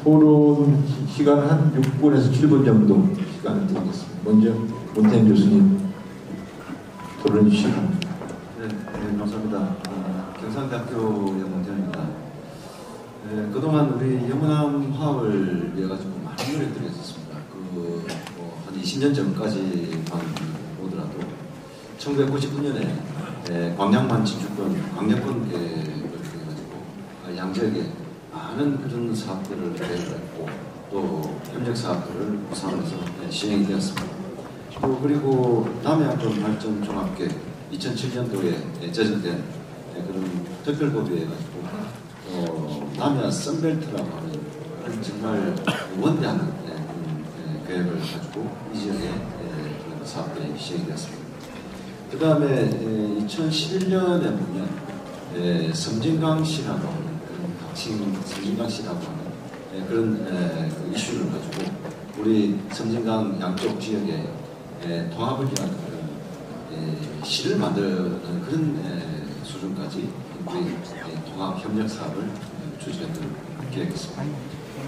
토론 시간 한 6분에서 7분 정도 시간을 드리겠습니다. 먼저 문태인 교수님 토론 주시기 바랍니다. 네, 감사합니다. 경상대학교의 문태인입니다. 그동안 우리 영문함 화합을 위해가지고 많은 노력들이 있었습니다. 한 20년 전까지만 보더라도 1999년에 광양만 진주권, 광역권 계획을 통해가지고 양지역에 많은 그런 사업들을 계획했고 또 협력 사업들을 구상해서 시행이 되었습니다. 그리고 남해안권 발전 종합계획 2007년도에 제정된 그런 특별법에 해가지고 남해안 썬벨트라고 하는 정말 원대한 계획을 가지고 이 지역에 사업들이 시행이 되었습니다. 그 다음에 2011년에 보면 섬진강시라고 하는 섬진강시라고 하는 그런 이슈를 가지고 우리 섬진강 양쪽 지역에 통합을 위한 시를 만드는 그런 수준까지 우리 통합 협력 사업을 추진을 계획했습니다.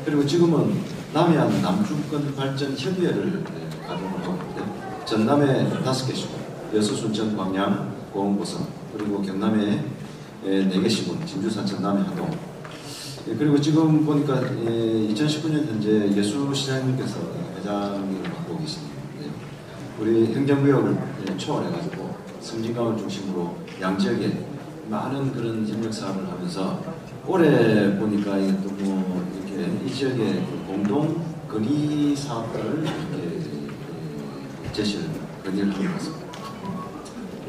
그리고 지금은 남해안 남중권 발전 협의회를 가동을 하고 있는데 전남에 5개시군, 여수, 순천, 광양, 고흥고성, 그리고 경남에 4개시군, 진주, 산천, 남해, 하동. 그리고 지금 보니까 2019년 현재 예수시장님께서 회장을 맡고 계시는데 우리 행정구역을 초월해가지고 섬진강을 중심으로 양지역에 많은 그런 협력 사업을 하면서 올해 보니까 또 뭐 이렇게 이 지역의 공동 건의 사업들을 이렇게 제시를 건의를 하고 있습니다.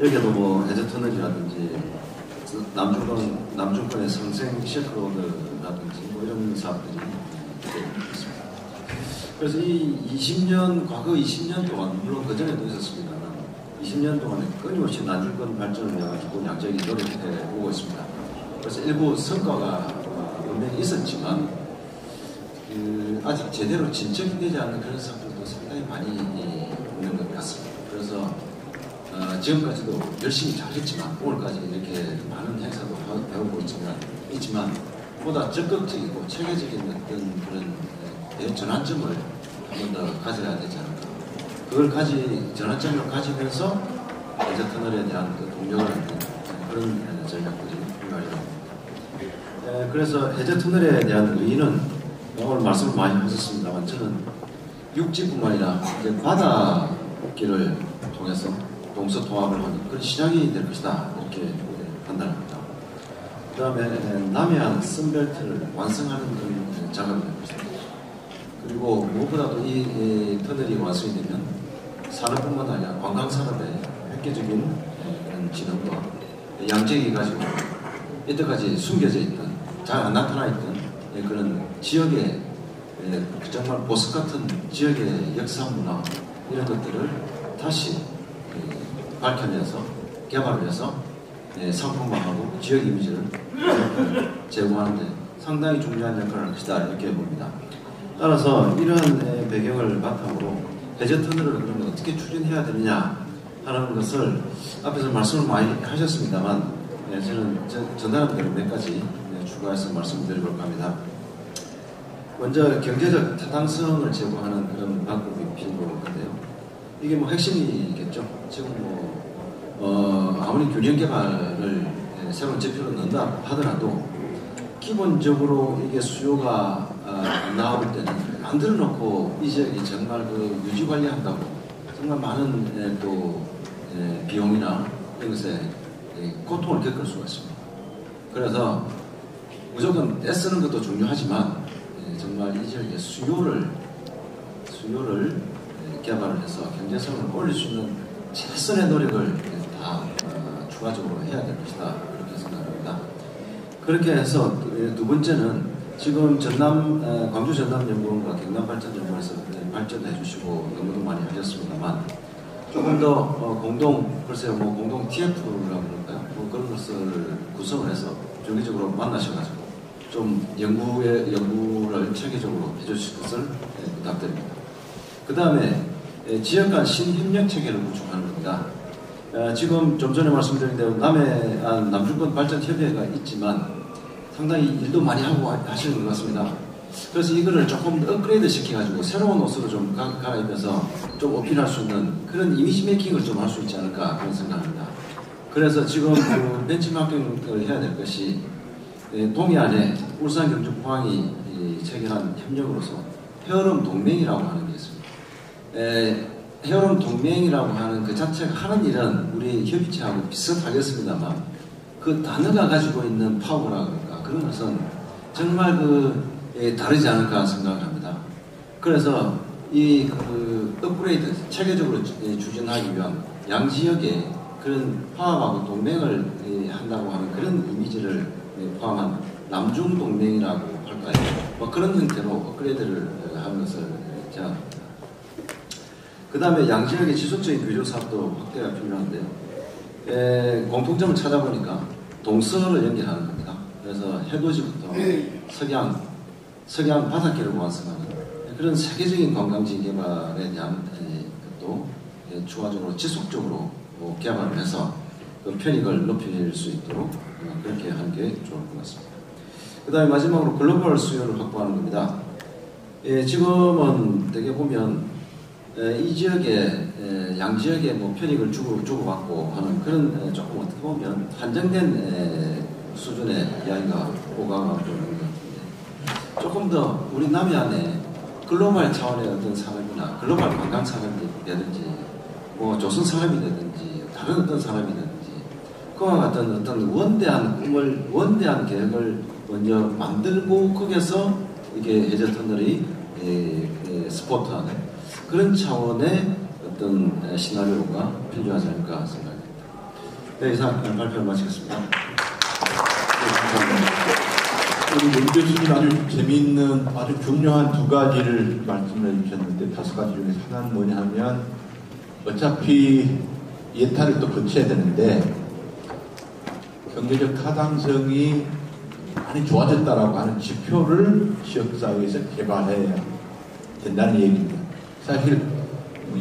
여기에도 뭐 해저터널이라든지 남중권의 성생 실크로드라든지 뭐 이런 사업들이 있습니다. 그래서 과거 20년 동안, 물론 그전에도 있었습니다만 20년 동안에 끊임없이 남중권 발전을 해가지고 양지역이 노력해 오고 있습니다. 그래서 일부 성과가 분명히 있었지만 아직 제대로 진척이 되지 않는 그런 사업들도 상당히 많이 있는 것 같습니다. 그래서 지금까지도 열심히 잘했지만 오늘까지 이렇게 많은 행사도 배우고 있지만 보다 적극적이고 체계적인 어떤 그런 전환점을 한 번 더 가져야 되지 않을까. 전환점을 가지면서 해저터널에 대한 그 동력을 얻는 그런 전략들이 필요하죠. 그래서 해저터널에 대한 의의는 오늘 말씀을 많이 하셨습니다만 저는 육지뿐만 아니라 이제 바다길을 통해서 동서통합을 하는 그런 시작이 될 것이다 이렇게 판단합니다. 그 다음에 남해안 썬벨트를 완성하는 그런 작업이 될 것입니다. 그리고 무엇보다도 이 터널이 완성이 되면 산업뿐만 아니라 관광산업의 획기적인 그런 진흥과 양지역이 가지고 이때까지 숨겨져 있던 잘 안 나타나 있던 그런 지역의 정말 보석 같은 지역의 역사 문화 이런 것들을 다시 밝혀내서 개발을 해서 상품화하고 지역 이미지를 제공하는 데 상당히 중요한 역할을 할 것이다 이렇게 봅니다. 따라서 이런 배경을 바탕으로 해저터널을 그러면 어떻게 추진해야 되느냐 하는 것을 앞에서 말씀을 많이 하셨습니다만 저는 전달한 대로 몇 가지 추가해서 말씀드려볼까 합니다. 먼저 경제적 타당성을 제고하는 그런 방법이 필요할 건데요. 이게 뭐 핵심이겠죠. 지금 아무리 균형 개발을 새로운 지표로 넣는다 하더라도 기본적으로 이게 수요가 안 나올 때는 만들어 놓고 이 지역이 정말 그 유지 관리한다고 정말 많은 또 비용이나 이런 것에 고통을 겪을 수가 있습니다. 그래서 무조건 떼쓰는 것도 중요하지만 정말 이 지역의 수요를 개발을 해서 경제성을 올릴 수 있는 최선의 노력을 다 추가적으로 해야 될 것이다 그렇게 생각합니다. 그렇게 해서 두 번째는 지금 광주 전남연구원과 경남발전연구원에서 발전해 주시고 연구도 많이 하셨습니다만 조금 더 공동 TF라고 그럴까요? 뭐 그런 것을 구성을 해서 정기적으로 만나셔가지고 좀 연구를 체계적으로 해주실 것을 부탁드립니다. 그 다음에 지역 간 신협력 체계를 구축하는 겁니다. 지금 좀 전에 말씀드린 대로 남해안 남중권 발전 협의회가 있지만 상당히 일도 많이 하고 하시는 것 같습니다. 그래서 이거를 조금 업그레이드 시켜가지고 새로운 옷으로 좀 갈아입혀서 좀 어필할 수 있는 그런 이미지 메이킹을 좀 할 수 있지 않을까 그런 생각합니다. 그래서 지금 그 벤치마킹을 해야 될 것이 동해안에 울산경주포항이 체결한 협력으로서 헤어룸 동맹이라고 하는 게 있습니다. 헤어룸 동맹이라고 하는 그 자체가 하는 일은 우리 협의체하고 비슷하겠습니다만 그 단어가 가지고 있는 파워라 그럴까 그런 것은 정말 다르지 않을까 생각을 합니다. 그래서 이 업그레이드 체계적으로 추진하기 위한 양지역에 그런 화합하고 동맹을 한다고 하는 그런 이미지를 포함한 남중동맹이라고 할까요? 뭐 그런 형태로 업그레이드를 하는 것을 제안합니다. 그 다음에 양지역의 지속적인 교육 사업도 확대가 필요한데요. 공통점을 찾아보니까 동서를 연결하는 겁니다. 그래서 해돋이부터 석양 바닷길을 완성하는 그런 세계적인 관광지 개발에 대한 것도 추가적으로 지속적으로 개발을 해서 그 편익을 높일 수 있도록 그렇게 하는 게 좋을 것 같습니다. 그 다음에 마지막으로 글로벌 수요를 확보하는 겁니다. 지금은 되게 보면 이 지역에 양지역에 뭐 편익을 주고받고 하는 그런 조금 어떻게 보면 한정된 수준의 이야기가 오가고 있는 것 같은데 조금 더 우리 남해안에 글로벌 차원의 어떤 산업이나 글로벌 관광 산업이라든지 뭐 조선 산업이라든지 다른 어떤 산업이라든지 그와 같은 어떤 원대한 계획을 먼저 만들고 거기서 이게 해저 터널이 스포트하는 그런 차원의 어떤 시나리오가 필요하지 않을까 생각합니다. 네, 이상 발표를 마치겠습니다. 네, 감사합니다. 우리 문 교수님 아주 재미있는 아주 중요한 두 가지를 말씀해 주셨는데 5가지 중에서 하나는 뭐냐 하면 어차피 예타를 또 거쳐야 되는데 경제적 타당성이 많이 좋아졌다라고 하는 지표를 지역사회에서 개발해야 된다는 얘기입니다. 사실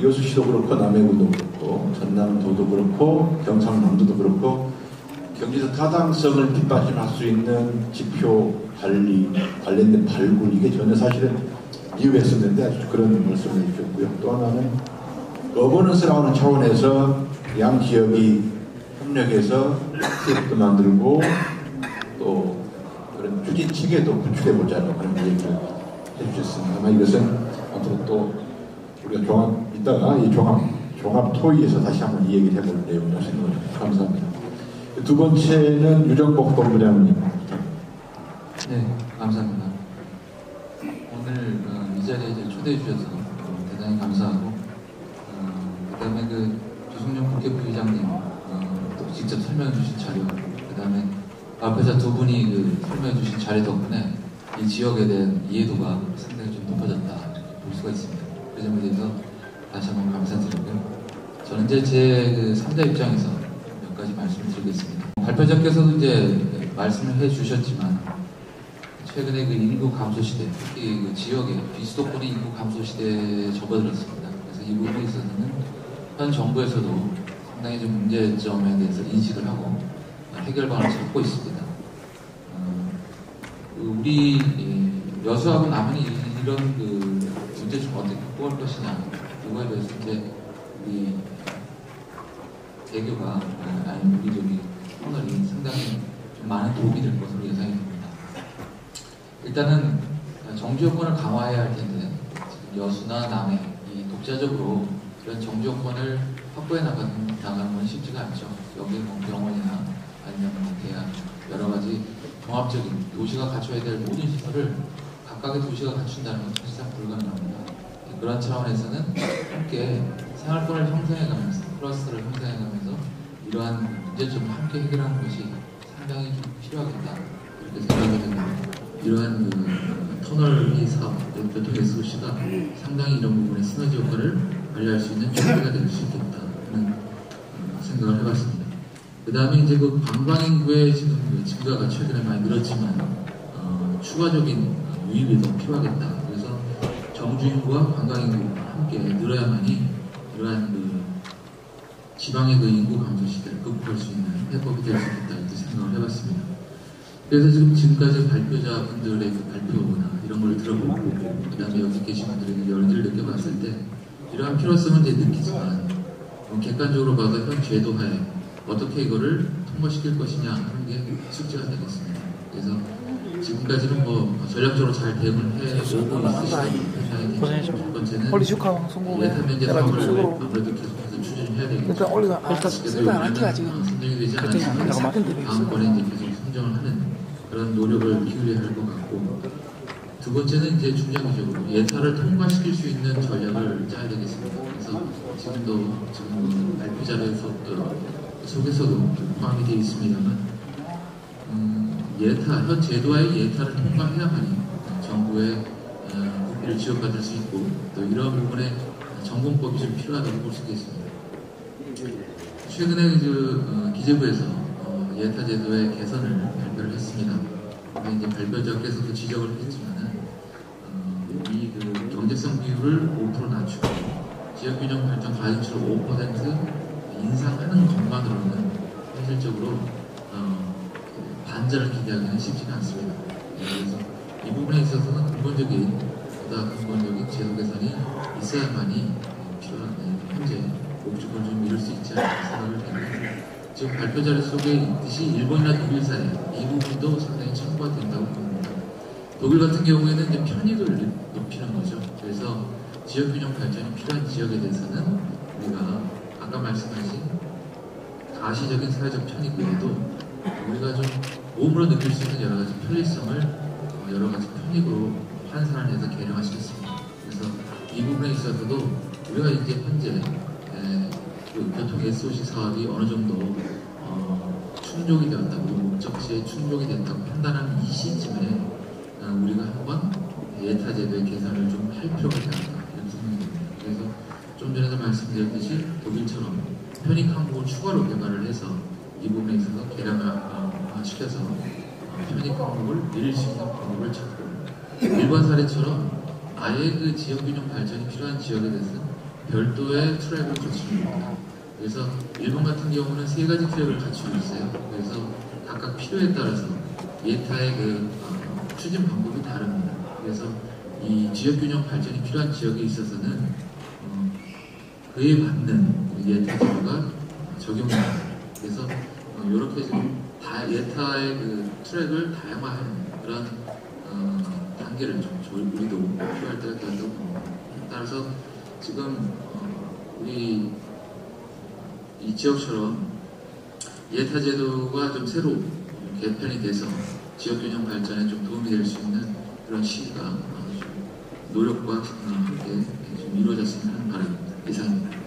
여수시도 그렇고 남해군도 그렇고 전남도도 그렇고 경상남도도 그렇고 경제적 타당성을 뒷받침할 수 있는 지표 관련된 발굴 이게 전혀 사실은 미흡했었는데 아주 그런 말씀을 해주셨고요. 또 하나는 어버넌스라고 하는 차원에서 양 지역이 협력해서 TF도 만들고 또 그런 추진 체계도 구축해보자고 하는 얘기를 해주셨습니다. 아마 이것은 앞으로 또 우리가 이따가 이 종합 토의에서 다시 한번 이 얘기를 해볼 내용이라고 생각합니다. 감사합니다. 두 번째는 유정복 본부장님. 네, 감사합니다. 오늘 이 자리에 초대해 주셔서 대단히 감사하고 그다음에 조승용 국회부의장님 또 직접 설명해 주신 자료, 그다음에 앞에서 두 분이 설명해 주신 자료 덕분에 이 지역에 대한 이해도가 상당히 좀 높아졌다 이렇게 볼 수가 있습니다. 그 점에 대해서 다시 한번 감사드리고요. 저는 이제 제 3자 입장에서 몇 가지 말씀을 드리겠습니다. 발표자께서도 이제 말씀을 해 주셨지만 최근에 인구 감소 시대, 특히 지역의 비수도권의 인구 감소 시대에 접어들었습니다. 그래서 이 부분에 있어서는 현 정부에서도 상당히 좀 문제점에 대해서 인식을 하고 해결방안을 찾고 있습니다. 우리 여수하고 남한이 이런 문제점 어떻게 극복할 것이냐, 이거에 대해서 이제 우리 대교가 아니면 우리 터널이 상당히 좀 많은 도움이 될 것으로 예상이 됩니다. 일단은 정주 여건을 강화해야 할 텐데 지금 여수나 남해 이 독자적으로 이런 정주 여건을 확보해 나가는 건 쉽지가 않죠. 여기 뭐 병원이나 아니면 대학 여러 가지 종합적인 도시가 갖춰야 될 모든 시설을 각각의 도시가 갖춘다는 건 사실상 불가능합니다. 그런 차원에서는 함께 생활권을 형성해가면서 플러스를 형성해가면서 이러한 문제점을 함께 해결하는 것이 상당히 좀 필요하겠다 이렇게 생각이 됩니다. 이러한 터널 사업, 교통 SOC가 상당히 이런 부분에 시너지 효과를 발휘할 수 있는 준비가 될 수 있겠다는 생각을 해봤습니다. 그 다음에 이제 관광 인구의 지금 증가가 최근에 많이 늘었지만 추가적인 유입이 더 필요하겠다. 그래서 정주 인구와 관광 인구가 함께 늘어야만이 이러한 지방의 인구 감소 시대를 극복할 수 있는 해법이 될 수 있겠다 이렇게 생각을 해봤습니다. 그래서 지금까지 발표자분들의 그 발표나 이런 걸 들어보고, 그 다음에 여기 계신 분들의 열기를 느껴봤을 때, 이러한 필요성은 이제 느끼지만, 객관적으로 봐서 현 제도하에 어떻게 이거를 통과시킬 것이냐 하는 게 숙제가 되겠습니다. 그래서 지금까지는 뭐 전략적으로 잘 대응을 해오고 있으시다는 편향이 첫 번째는 예타 면제 사업을 아무래도 계속해서 추진을 해야 되겠죠. 선정이 되지 않았지만 다음번에 이제 계속 선정을 하는 그런 노력을 기울여야 할 것 같고, 두 번째는 이제 중장기적으로 예타를 통과시킬 수 있는 전략을 짜야 되겠습니다. 그래서 지금 발표 자료에서 속에서도 포함이 되어 있습니다만, 현 제도와의 예타를 통과해야만이 정부의 국비를 지원받을 수 있고, 또 이러한 부분에 전공법이 좀 필요하다고 볼 수 있겠습니다. 최근에 기재부에서 예타 제도의 개선을 발표를 했습니다. 근데 이제 발표자께서도 지적을 했지만은 이 경제성 비율을 5% 낮추고 지역균형 발전 가중치를 5% 인상하는 것만으로는 현실적으로 반전을 기대하기는 쉽지는 않습니다. 그래서 이 부분에 있어서는 보다 근본적인 제도 개선이 있어야만이 필요한 현재 목적을 좀 이룰 수 있지 않을까 생각을 했는데, 지금 발표 자료 속에 있듯이 일본이나 독일 사례 이 부분도 상당히 참고가 된다고 봅니다. 독일 같은 경우에는 이제 편익을 높이는 거죠. 그래서 지역균형 발전이 필요한 지역에 대해서는 우리가 아까 말씀하신 가시적인 사회적 편익 외에도 우리가 좀 몸으로 느낄 수 있는 여러 가지 편리성을 여러 가지 편익으로 환산을 해서 개량화시켰습니다. 그래서 이 부분에 있어서도 우리가 이제 현재 교통 SOC 사업이 어느 정도 충족이 되었다고, 목적지에 충족이 됐다고 판단하는 이 시점에 우리가 한번 예타 제도의 개선을 좀 할 필요가 있다 이런 생각이 듭니다. 그래서 좀 전에도 말씀드렸듯이 독일처럼 편익 항목을 추가로 개발을 해서 이 부분에 있어서 개량화시켜서 편익 항목을 늘릴 수 있는 방법을 찾고, 일본 사례처럼 아예 그 지역균형 발전이 필요한 지역에 대해서는 별도의 트랙을 갖추는 겁니다. 그래서 일본 같은 경우는 3가지 트랙을 갖추고 있어요. 그래서 각각 필요에 따라서 예타의 추진 방법이 다릅니다. 그래서 이 지역균형 발전이 필요한 지역에 있어서는 그에 맞는 예타 제도가 적용됩니다. 그래서 이렇게 지금 예타의 트랙을 다양화하는 그런 단계를 좀 우리도 필요할 때가 되었다고 봅니다. 따라서 지금 우리 이 지역처럼 예타 제도가 좀 새로 개편이 돼서 지역균형 발전에 좀 도움이 될 수 있는 그런 시기가 노력과 함께 좀 이루어졌으면 하는 바람입니다. 이상입니다.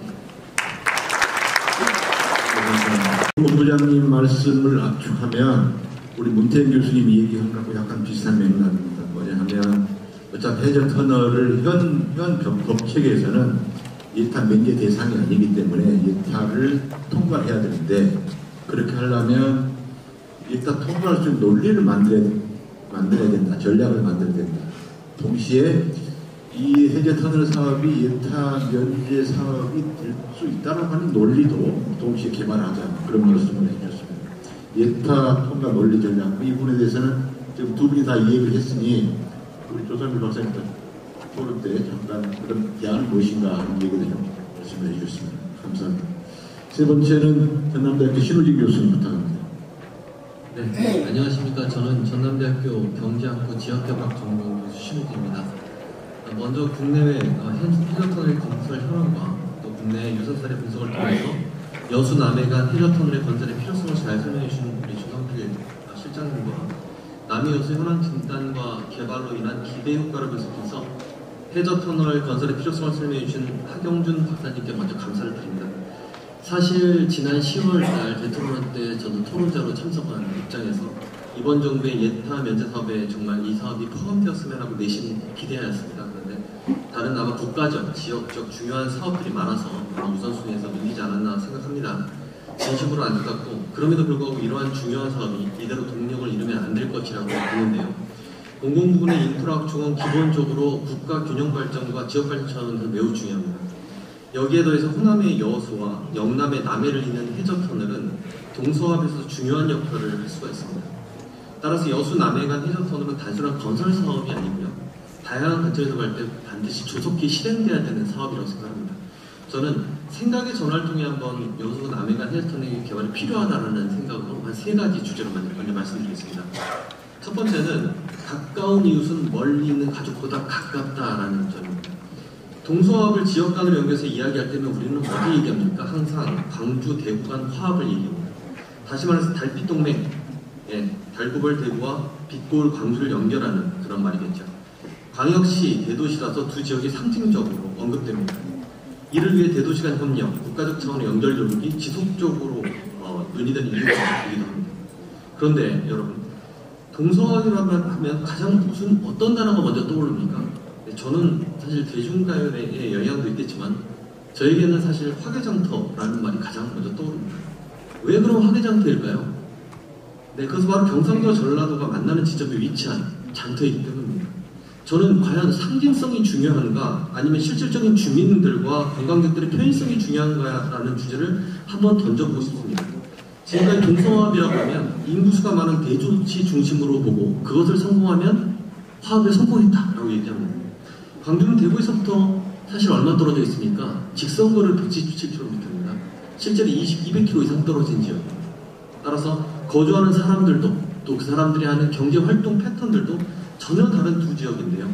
본부장님 말씀을 압축하면 우리 문태인 교수님이 얘기한 것하고 약간 비슷한 맥락입니다. 뭐냐면 어차피 해저 터널을 현 법체계에서는 예타 면제 대상이 아니기 때문에 예타를 통과해야 되는데, 그렇게 하려면 예타 통과할 수 있는 논리를 만들어야 된다. 전략을 만들어야 된다. 동시에 이 해저 터널 사업이 예타 면제 사업이 될 수 있다고 하는 논리도 동시에 개발하자, 그런 말씀을 해주셨습니다. 예타 통과 논리 전략, 이 부분에 대해서는 지금 두 분이 다 이야기를 했으니 우리 조상민 박사님 토론 때 잠깐 그런 대안은 무엇인가 하는 얘기를 좀 말씀해 주셨습니다. 감사합니다. 세 번째는 전남대학교 신우진 교수님 부탁합니다. 네, 안녕하십니까. 저는 전남대학교 경제학부 지역개발 전공 교수 신우진입니다. 먼저 국내외 해저터널 건설 현황과 또 국내 유사사례 분석을 통해서 여수 남해 간 해저터널의 건설의 필요성을 잘 설명해 주신 우리 조상필 실장님과 남해 여수 현황 진단과 개발로 인한 기대 효과를 분석해서 해저터널 건설의 필요성을 설명해 주신 하경준 박사님께 먼저 감사를 드립니다. 사실 지난 10월달 대통령 때 저도 토론자로 참석한 입장에서 이번 정부의 예타 면제 사업에 정말 이 사업이 포함되었으면 하고 내심 기대하였습니다. 그런데 다른 아마 국가적, 지역적 중요한 사업들이 많아서 우선순위에서 밀리지 않았나 생각합니다. 진심으로 안타깝고, 그럼에도 불구하고 이러한 중요한 사업이 이대로 동력을 잃으면 안 될 것이라고 보는데요. 공공부문의 인프라 확충은 기본적으로 국가 균형 발전과 지역 발전에서 매우 중요합니다. 여기에 더해서 호남의 여수와 영남의 남해를 잇는 해저 터널은 동서합에서 중요한 역할을 할 수가 있습니다. 따라서 여수 남해 간 해저터널은 단순한 건설 사업이 아니고요. 다양한 관점에서 볼 때 반드시 조속히 실행돼야 되는 사업이라고 생각합니다. 저는 생각의 전화를 통해 한번 여수 남해 간 해저터널 개발이 필요하다는 생각으로 한 3가지 주제로 먼저 말씀드리겠습니다. 첫 번째는 가까운 이웃은 멀리 있는 가족보다 가깝다라는 점입니다. 동서화합을 지역 간으로 연결해서 이야기할 때는 우리는 어디 얘기합니까? 항상 광주, 대구 간 화합을 얘기합니다. 다시 말해서 달빛 동맹, 달구벌 대구와 빛고울 광주를 연결하는 그런 말이겠죠. 광역시, 대도시라서 두 지역이 상징적으로 언급됩니다. 이를 위해 대도시 간 협력, 국가적 차원의 연결 노력이 지속적으로 논의된 이유가 되기도 합니다. 그런데 여러분, 동서화합이라고 하면 가장 어떤 단어가 먼저 떠오릅니까? 저는 사실 대중가요의 영향도 있겠지만 저에게는 사실 화개장터라는 말이 가장 먼저 떠오릅니다. 왜 그럼 화개장터일까요? 네, 그것은 바로 경상도와 전라도가 만나는 지점에 위치한 장터이기 때문입니다. 저는 과연 상징성이 중요한가 아니면 실질적인 주민들과 관광객들의 편의성이 중요한가라는 주제를 한번 던져보고 싶습니다. 지금까지 동서화합이라고 하면 인구수가 많은 대도시 중심으로 보고 그것을 성공하면 화합에 성공했다라고 얘기합니다. 광주는 대구에서부터 사실 얼마 떨어져 있습니까? 직선거리를 177km입니다. 실제로 200km 이상 떨어진 지역입니다. 따라서 거주하는 사람들도 또 그 사람들이 하는 경제활동 패턴들도 전혀 다른 두 지역인데요.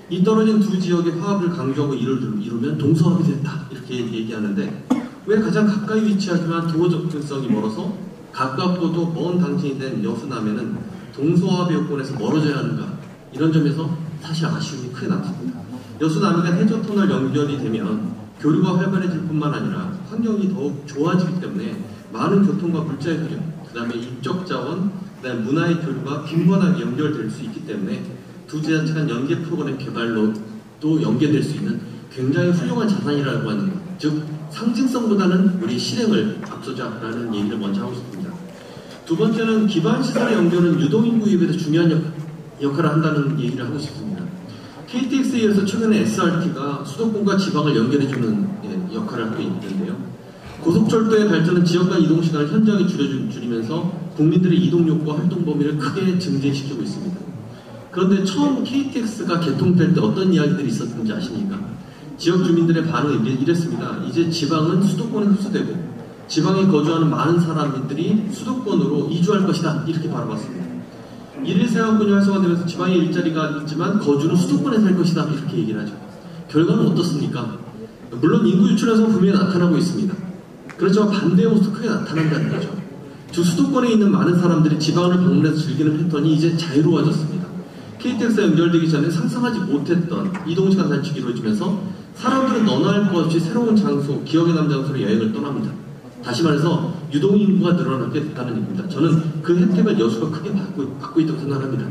이 떨어진 두 지역의 화합을 강조하고 이루면 동서화합이 됐다 이렇게 얘기하는데 왜 가장 가까이 위치하지만 도로 접근성이 멀어서 가깝고도 먼 당신이 된 여수 남해는 동서화합의 요건에서 멀어져야 하는가 이런 점에서 사실 아쉬움이 크게 남습니다. 여수 남해가 해저터널 연결이 되면 교류가 활발해질 뿐만 아니라 환경이 더욱 좋아지기 때문에 많은 교통과 물자의 흐름, 그 다음에 인적 자원, 그 다음에 문화의 교류가 빈번하게 연결될 수 있기 때문에 두 지자체 간 연계 프로그램 개발로도 연계될 수 있는 굉장히 훌륭한 자산이라고 하는 것. 즉 상징성보다는 우리 실행을 앞서자라는 얘기를 먼저 하고 싶습니다. 두 번째는 기반시설의 연결은 유동인구 유입에서 중요한 역할을 한다는 얘기를 하고 싶습니다. KTX에 의해서 최근에 SRT가 수도권과 지방을 연결해주는 역할을 하고 있는데요. 고속철도의 발전은 지역 간 이동 시간을 현저하게 줄이면서 국민들의 이동 욕구와 활동 범위를 크게 증대시키고 있습니다. 그런데 처음 KTX가 개통될 때 어떤 이야기들이 있었는지 아십니까? 지역 주민들의 반응이 이랬습니다. 이제 지방은 수도권에 흡수되고 지방에 거주하는 많은 사람들이 수도권으로 이주할 것이다 이렇게 바라봤습니다. 일일 생활권이 활성화되면서 지방에 일자리가 있지만 거주는 수도권에 살 것이다 이렇게 얘기를 하죠. 결과는 어떻습니까? 물론 인구 유출에서 분명히 나타나고 있습니다. 그렇지만 반대의 모습도 크게 나타난다는 거죠. 즉 수도권에 있는 많은 사람들이 지방을 방문해서 즐기는 패턴이 이제 자유로워졌습니다. KTX가 연결되기 전에 상상하지 못했던 이동시간 단축이 이루어지면서 사람들은 너나 할 것 없이 새로운 장소, 기억에 남는 장소로 여행을 떠납니다. 다시 말해서 유동인구가 늘어나게 됐다는 얘기입니다. 저는 그 혜택을 여수가 크게 받고 있다고 생각합니다.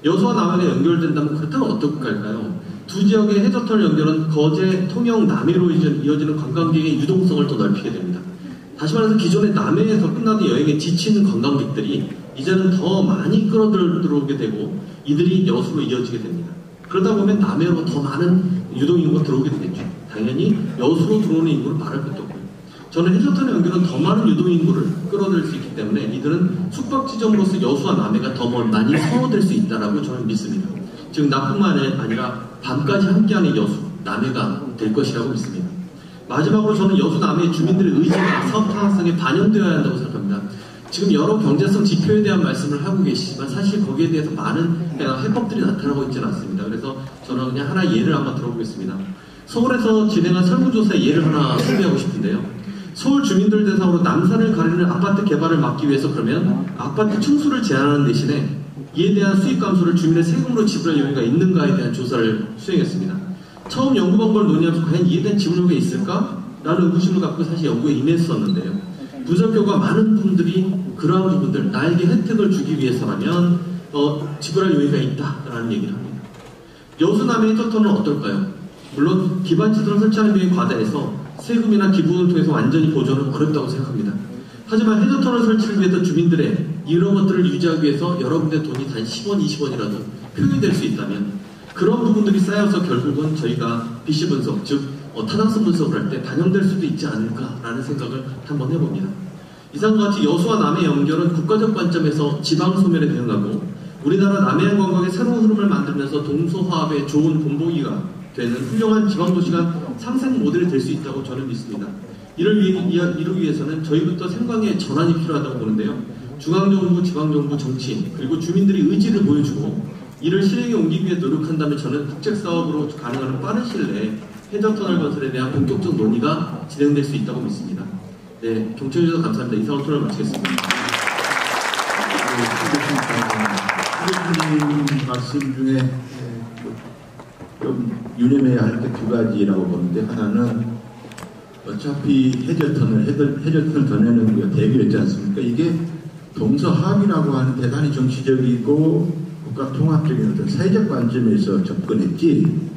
여수와 남해가 연결된다면 그렇다면 어떨까요? 두 지역의 해저터널 연결은 거제, 통영, 남해로 이어지는 관광객의 유동성을 더 넓히게 됩니다. 다시 말해서 기존의 남해에서 끝나는 여행에 지치는 관광객들이 이제는 더 많이 끌어들어오게 되고 이들이 여수로 이어지게 됩니다. 그러다 보면 남해로 더 많은 유동인구가 들어오게 되겠죠. 당연히 여수로 들어오는 인구를 말할 것도 없고요. 저는 해저터널 연결은 더 많은 유동인구를 끌어들일 수 있기 때문에 이들은 숙박지점으로서 여수와 남해가 더 많이 선호될 수 있다고 저는 믿습니다. 즉 낮뿐만 아니라 밤까지 함께하는 여수, 남해가 될 것이라고 믿습니다. 마지막으로 저는 여수 남해의 주민들의 의지가 사업 타당성에 반영되어야 한다고 생각합니다. 지금 여러 경제성 지표에 대한 말씀을 하고 계시지만 사실 거기에 대해서 많은 해법들이 나타나고 있지는 않습니다. 그래서 저는 그냥 하나 예를 한번 들어보겠습니다. 서울에서 진행한 설문조사의 예를 하나 소개하고 싶은데요. 서울 주민들 대상으로 남산을 가리는 아파트 개발을 막기 위해서 그러면 아파트 층수를 제한하는 대신에 이에 대한 수익 감소를 주민의 세금으로 지불할 여유가 있는가에 대한 조사를 수행했습니다. 처음 연구 방법을 논의하면서 과연 이에 대한 지불 여유가 있을까? 라는 의구심을 갖고 사실 연구에 임했었는데요. 분석 결과 많은 분들이 그러한 부분들, 나에게 혜택을 주기 위해서라면 지불할 여유가 있다라는 얘기를 합니다. 여수 남해 해저터널은 어떨까요? 물론 기반시설을 설치하는 비용이 과다해서 세금이나 기부금을 통해서 완전히 보존은 어렵다고 생각합니다. 하지만 해저터널 설치를 위해서 주민들의 이런 것들을 유지하기 위해서 여러분의 돈이 단 10원, 20원이라도 표현될 수 있다면 그런 부분들이 쌓여서 결국은 저희가 BC 분석, 즉 타당성 분석을 할 때 반영될 수도 있지 않을까라는 생각을 한번 해봅니다. 이상과 같이 여수와 남해 연결은 국가적 관점에서 지방 소멸에 대응하고 우리나라 남해안 관광의 새로운 흐름을 만들면서 동서화합의 좋은 본보기가 되는 훌륭한 지방도시가 상생 모델이 될 수 있다고 저는 믿습니다. 이를 위해서는 저희부터 생각의 전환이 필요하다고 보는데요. 중앙정부, 지방정부, 정치인, 그리고 주민들이 의지를 보여주고 이를 실행에 옮기기 위해 노력한다면 저는 국책사업으로 가능한 빠른 시일 내에 해저터널 건설에 대한 본격적 논의가 진행될 수 있다고 믿습니다. 네, 경청해주셔서 감사합니다. 이상으로 토론을 마치겠습니다. 교수님 말씀 중에 좀 유념해야 할 게 두 가지라고 보는데, 하나는 어차피 해저터널 전에는 우리가 대비했지 않습니까? 이게 동서합의라고 하는 대단히 정치적이고 국가 통합적인 어떤 사회적 관점에서 접근했지,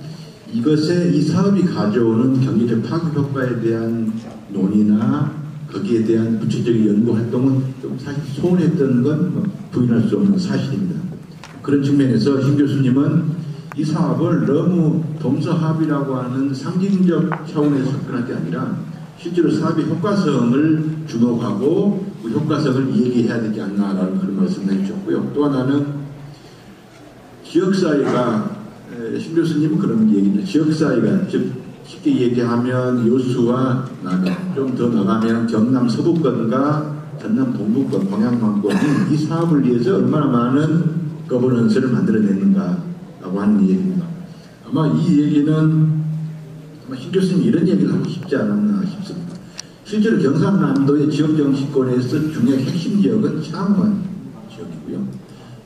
이것에 이 사업이 가져오는 경제적 파급 효과에 대한 논의나 거기에 대한 구체적인 연구 활동은 좀 사실 소홀했던 건 부인할 수 없는 사실입니다. 그런 측면에서 신 교수님은 이 사업을 너무 동서합의라고 하는 상징적 차원에서 접근할 게 아니라 실제로 사업의 효과성을 주목하고 그 효과성을 얘기해야 되지 않나라는 그런 말씀을 해주셨고요. 또 하나는 지역사회가, 신 교수님은 그런 얘기입니다. 지역사회가, 즉 쉽게 얘기하면 여수와 남해, 좀 더 나가면 경남 서부권과 전남 동부권, 광양만권이 이 사업을 위해서 얼마나 많은 거버넌스를 만들어냈는가라고 하는 얘기입니다. 아마 이 얘기는 아마 신 교수님이 이런 얘기를 하고 싶지 않았나 싶습니다. 실제로 경상남도의 지역정치권에서 중요 핵심 지역은 창원 지역이고요.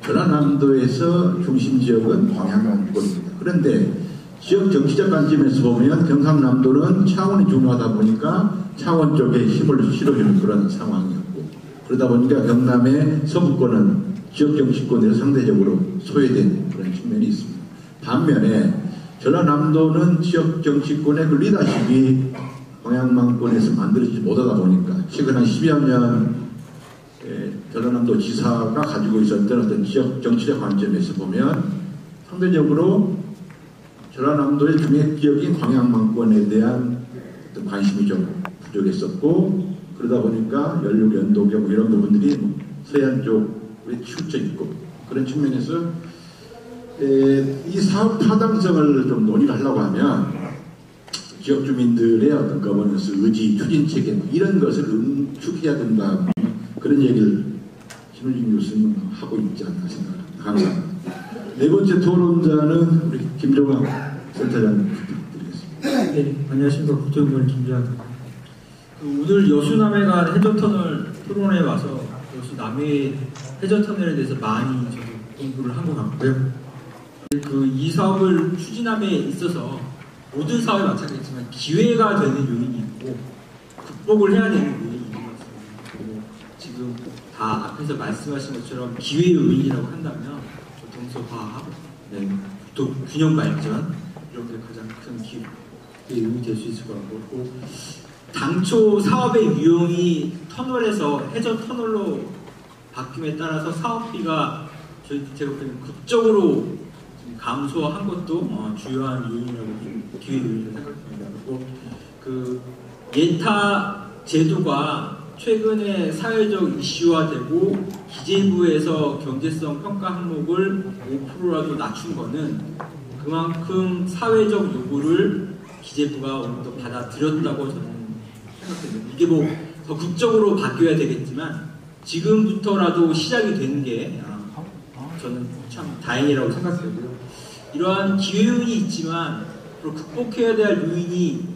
전라남도에서 중심 지역은 광양만권입니다. 그런데 지역 정치적 관점에서 보면 경상남도는 창원이 중요하다 보니까 창원 쪽에 힘을 실어주는 그런 상황이었고, 그러다 보니까 경남의 서부권은 지역 정치권에서 상대적으로 소외된 그런 측면이 있습니다. 반면에 전라남도는 지역 정치권의 그 리더십이 광양만권에서 만들어지지 못하다 보니까 최근 한 10여 년 전라남도 지사가 가지고 있었던 어떤 지역 정치적 관점에서 보면 상대적으로 전라남도의 중핵 지역인 광양만권에 대한 어떤 관심이 좀 부족했었고, 그러다 보니까 연륙 연도경 이런 부분들이 서해안 쪽에 치우쳐 있고, 그런 측면에서 이 사업 타당성을 좀 논의를 하려고 하면 지역 주민들의 어떤 거버넌스, 의지, 추진 체계 이런 것을 응축해야 된다, 그런 얘기를 신우진 교수님은 하고 있지 않나 생각합니다. 감사합니다. 네 번째 토론자는 우리 김종학 센터장님 부탁드리겠습니다. 네, 안녕하십니까. 국정원 김종학입니다. 오늘 여수남해간 해저터널 토론에 와서 여수남해 해저터널에 대해서 많이 저도 공부를 한 것 같고요. 이 사업을 추진함에 있어서 모든 사업이 마찬가지지만 기회가 되는 요인이 있고 극복을 해야 되는 요인이 있는 것 같습니다. 지금 다 앞에서 말씀하신 것처럼 기회 요인이라고 한다면 동서화합, 또 균형 발전, 이런 게 가장 큰 기회 요인이 될 수 있을 것 같고, 당초 사업의 유형이 터널에서 해저 터널로 바뀜에 따라서 사업비가 제가 볼 때는 극적으로 감소한 것도 주요한 요인이라고 기회 요인이라고 생각합니다. 그리고 그 예타 제도가 최근에 사회적 이슈화되고 기재부에서 경제성 평가 항목을 5%라도 낮춘 거는 그만큼 사회적 요구를 기재부가 어느 정도 받아들였다고 저는 생각합니다. 이게 뭐 더 극적으로 바뀌어야 되겠지만 지금부터라도 시작이 되는 게 저는 참 다행이라고 생각하고요. 이러한 기회 요인이 있지만 극복해야 될 요인이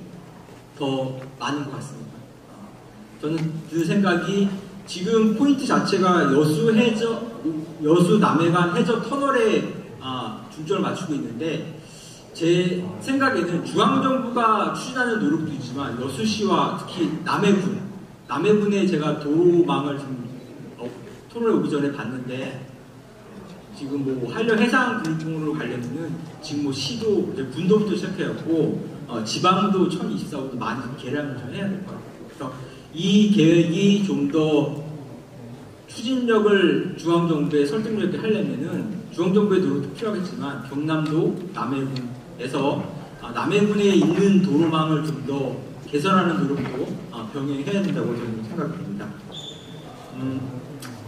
더 많은 것 같습니다. 저는 그 생각이 지금 포인트 자체가 여수 남해간 해저 터널에 중점을 맞추고 있는데, 제 생각에는 중앙정부가 추진하는 노력도 있지만 여수시와 특히 남해군에 제가 도로망을 좀 토론에 오기 전에 봤는데, 지금 뭐 한려 해상 분공으로 가려면은 지금 뭐 시도 군도부터 시작해갖고 지방도 1024호도 많이 개량을 좀 해야 될 것 같아요. 그래서 이 계획이 좀 더 추진력을 중앙정부에 설득력 있게 하려면은 중앙정부의 노력도 필요하겠지만 경남도 남해군에서 남해군에 있는 도로망을 좀 더 개선하는 노력도 병행해야 된다고 저는 생각합니다.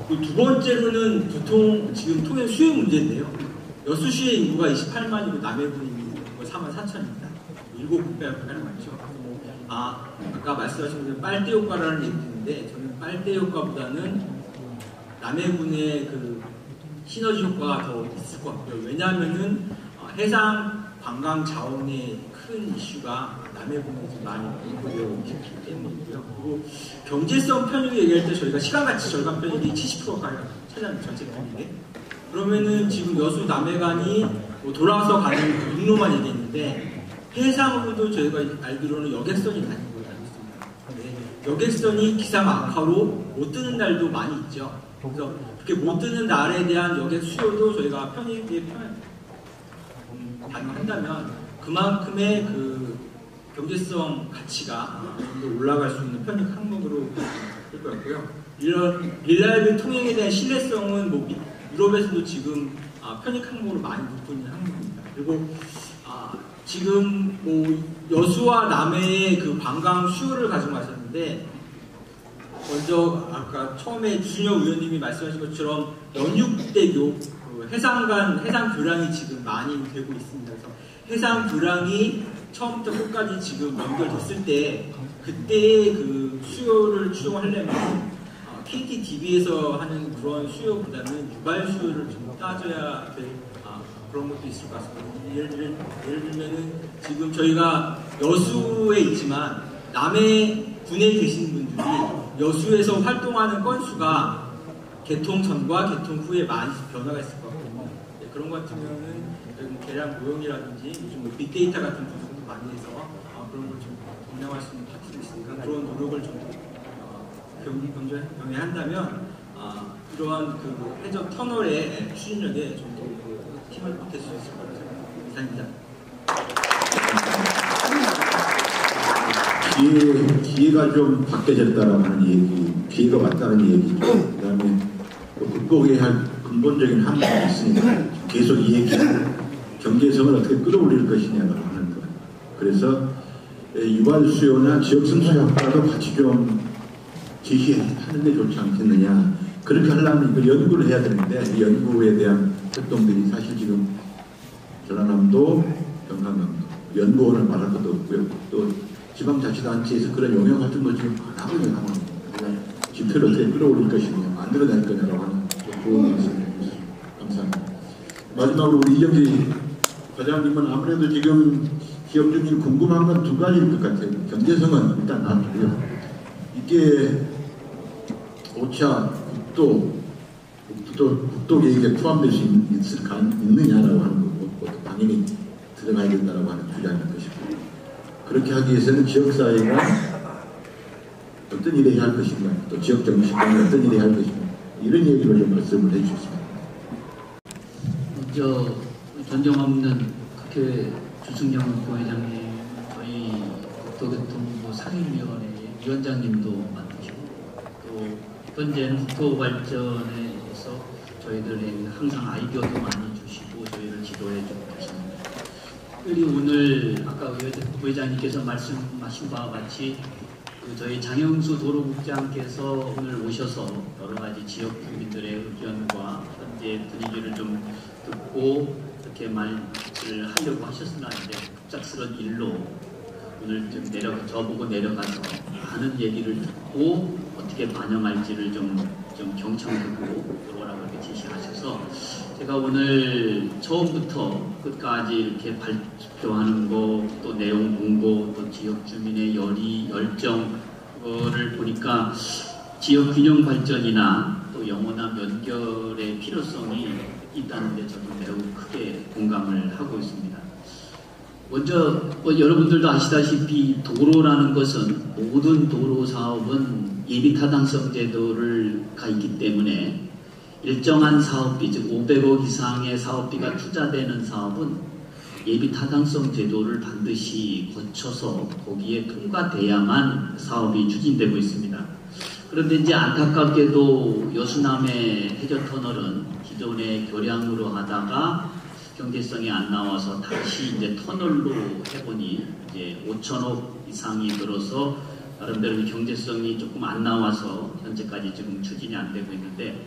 그 두 번째로는 보통 지금 통행 수요 문제인데요. 여수시의 인구가 28만이고 남해군 인구가 44,000입니다. 7배가 많죠. 아까 말씀하신 대로 빨대 효과라는 얘기 있는데 저는 빨대 효과보다는 남해군의 그 시너지 효과가 더 있을 것 같고요. 왜냐하면은 해상 관광 자원의 큰 이슈가 남해군에서 많이 보고되어 있기 때문이고요. 그리고 경제성 편익 얘기할 때 저희가 시간가치 절감 편익이 70%가 차지하는 전체 편익에 그러면은 지금 여수 남해간이 뭐 돌아서 가는 육로만 얘기했는데 해상으로도 저희가 알기로는 여객선이 다니는 걸로 알고 있습니다. 네, 여객선이 기상 악화로 못 뜨는 날도 많이 있죠. 그래서 그렇게 못 뜨는 날에 대한 여객 수요도 저희가 편익에 반영한다면 그만큼의 그 경제성 가치가 올라갈 수 있는 편익 항목으로 될 것 같고요. 이런 릴라이블 통행에 대한 신뢰성은 뭐 유럽에서도 지금 편익 항목으로 많이 높고 있는 항목입니다. 그리고 지금 뭐 여수와 남해의 그 관광 수요를 가져가셨는데 먼저 아까 처음에 주준혁 의원님이 말씀하신 것처럼 연육대교 그 해상 교량이 지금 많이 되고 있습니다. 그래서 해상 교량이 처음부터 끝까지 지금 연결됐을 때 그때의 그 수요를 추정하려면 KTDB에서 하는 그런 수요보다는 유발 수요를 좀 따져야 될 그런 것도 있을 것 같습니다. 예를 들면은 지금 저희가 여수에 있지만 남해 군에 계신 분들이 여수에서 활동하는 건수가 개통 전과 개통 후에 많이 변화가 있을 것 같거든요. 네, 그런 것 같으면은 계량 모형이라든지 요즘 뭐 빅데이터 같은 분석도 많이 해서 그런 걸 좀 경량할 수 있는 파트도 있으니까 그런 노력을 좀 병행한다면 이러한 그 해저 터널의 추진력에 좀 더 힘을 보탤 수 있을 거라고 생각합니다. 이상입니다. 기회가 좀 바뀌어졌다라고 하는 얘기, 기회가 왔다는 얘기죠. 그 다음에 극복해야 할 근본적인 한계가 있으니까 계속 이 얘기는 경제성을 어떻게 끌어올릴 것이냐라고 하는 것. 그래서 유발 수요나 지역성 수요 효과도 같이 좀 제시하는 게 좋지 않겠느냐. 그렇게 하려면 이걸 연구를 해야 되는데 이 연구에 대한 활동들이 사실 지금 전라남도, 경상남도 연구원을 말할 것도 없고요. 또 지방자치단체에서 그런 용역 활동도 지금 안 하고 있는 상황입니다. 그러니까 지표를 어떻게 끌어올릴 것이냐, 만들어낼 거냐라고 하는 좋은 말씀을 해주셨습니다. 감사합니다. 마지막으로 우리 이정기 과장님은 아무래도 지금 기업 중에 궁금한 건 두 가지일 것 같아요. 경제성은 일단 놔두고요. 이게 5차 국도 계획에 포함될 수 있느냐라고 하는 거고 당연히 들어가야 된다라고 하는 주장인 것이고 그렇게 하기 위해서는 지역사회가 어떤 일을 해야 할 것인가 또 지역 정치권이 어떤 일을 해야 할 것인가 이런 얘기를 좀 말씀을 해주셨습니다. 전정없는 국회 주승경 부회장님, 저희 국토교통부 상임위원회 위원장님도 맡으시고 또 현재는 국토발전에 대해서 저희들에게 항상 아이디어도 많이 주시고 저희를 지도해 주고 계십니다. 특별히 오늘 아까 부회장님께서 말씀하신 바와 같이 저희 장영수 도로국장께서 오늘 오셔서 여러 가지 지역 주민들의 의견과 현재 분위기를 좀 듣고 이렇게 말을 하려고 하셨으나 이제 갑작스런 일로 오늘 좀 저보고 내려가서 많은 얘기를 듣고 어떻게 반영할지를 좀 경청하고 오라고 이렇게 지시하셔서 제가 오늘 처음부터 끝까지 이렇게 발표하는 거, 또 내용 공고, 또 지역 주민의 열정을 보니까 지역 균형 발전이나 또 영원한 연결의 필요성이 있다는 데 저도 매우 크게 공감을 하고 있습니다. 먼저 여러분들도 아시다시피 도로라는 것은 모든 도로 사업은 예비 타당성 제도가 있기 때문에 일정한 사업비, 즉 500억 이상의 사업비가 투자되는 사업은 예비 타당성 제도를 반드시 거쳐서 거기에 통과돼야만 사업이 추진되고 있습니다. 그런데 이제 안타깝게도 여수남해 해저터널은 기존의 교량으로 하다가 경제성이 안 나와서 다시 이제 터널로 해보니 이제 5천억 이상이 들어서 나름대로 경제성이 조금 안 나와서 현재까지 지금 추진이 안 되고 있는데,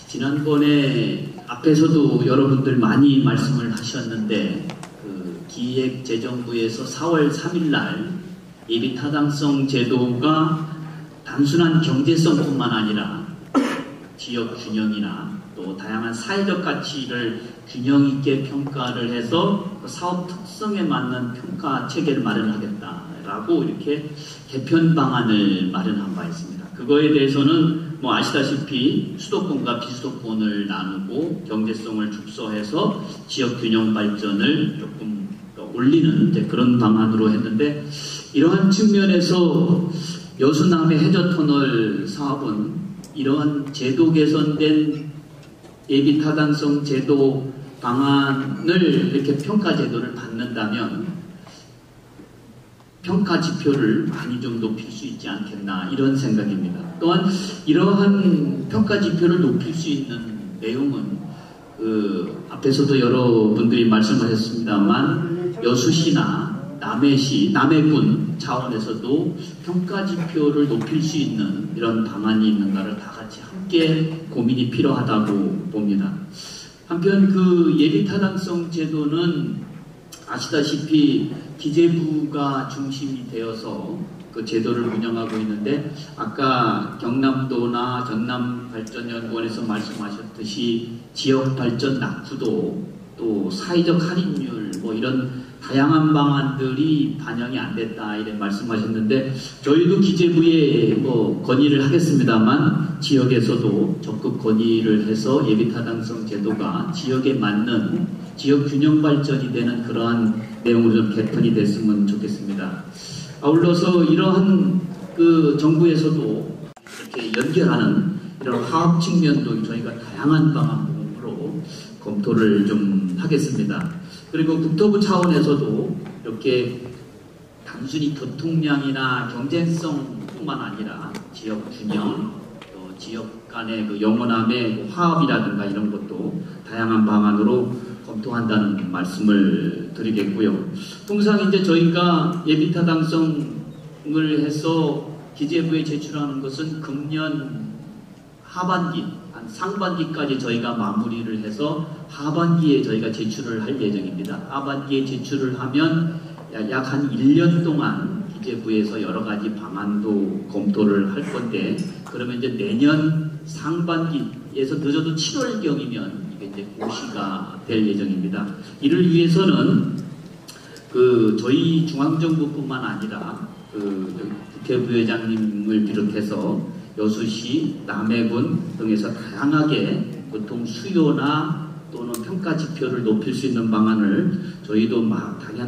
지난번에 앞에서도 여러분들 많이 말씀을 하셨는데, 그 기획재정부에서 4월 3일 날 예비타당성 제도가 단순한 경제성뿐만 아니라 지역 균형이나 또 다양한 사회적 가치를 균형 있게 평가를 해서 그 사업 특성에 맞는 평가 체계를 마련하겠다라고 이렇게 개편 방안을 마련한 바 있습니다. 그거에 대해서는 뭐 아시다시피 수도권과 비수도권을 나누고 경제성을 축소해서 지역 균형 발전을 조금 올리는 이제 그런 방안으로 했는데, 이러한 측면에서 여수남해 해저터널 사업은 이러한 제도 개선된 예비타당성 제도 방안을 이렇게 평가 제도를 받는다면 평가 지표를 많이 좀 높일 수 있지 않겠나, 이런 생각입니다. 또한 이러한 평가 지표를 높일 수 있는 내용은 앞에서도 여러분들이 말씀하셨습니다만 여수시나 남해시, 남해군 차원에서도 평가 지표를 높일 수 있는 이런 방안이 있는가를 다 같이 함께 고민이 필요하다고 봅니다. 한편 그 예비타당성 제도는 아시다시피 기재부가 중심이 되어서 그 제도를 운영하고 있는데, 아까 경남도나 전남발전연구원에서 말씀하셨듯이 지역발전 낙후도 또 사회적 할인율 뭐 이런 다양한 방안들이 반영이 안 됐다 이런 말씀하셨는데, 저희도 기재부에 뭐 건의를 하겠습니다만 지역에서도 적극 건의를 해서 예비타당성 제도가 지역에 맞는 지역 균형 발전이 되는 그러한 내용으로 좀 개편이 됐으면 좋겠습니다. 아울러서 이러한 그 정부에서도 이렇게 연결하는 이런 화합 측면도 저희가 다양한 방안으로 검토를 좀 하겠습니다. 그리고 국토부 차원에서도 이렇게 단순히 교통량이나 경쟁성뿐만 아니라 지역 균형, 또 지역 간의 그 영원함의 화합이라든가 이런 것도 다양한 방안으로 검토한다는 말씀을 드리겠고요. 통상 이제 저희가 예비타당성을 해서 기재부에 제출하는 것은 금년 하반기, 한 상반기까지 저희가 마무리를 해서 하반기에 저희가 제출을 할 예정입니다. 하반기에 제출을 하면 약 한 1년 동안 기재부에서 여러 가지 방안도 검토를 할 건데, 그러면 이제 내년 상반기에서 늦어도 7월경이면 이게 이제 고시가 될 예정입니다. 이를 위해서는 그 저희 중앙정부뿐만 아니라 그 국회부회장님을 비롯해서 여수시, 남해군 등에서 다양하게 교통 수요나 또는 평가 지표를 높일 수 있는 방안을 저희도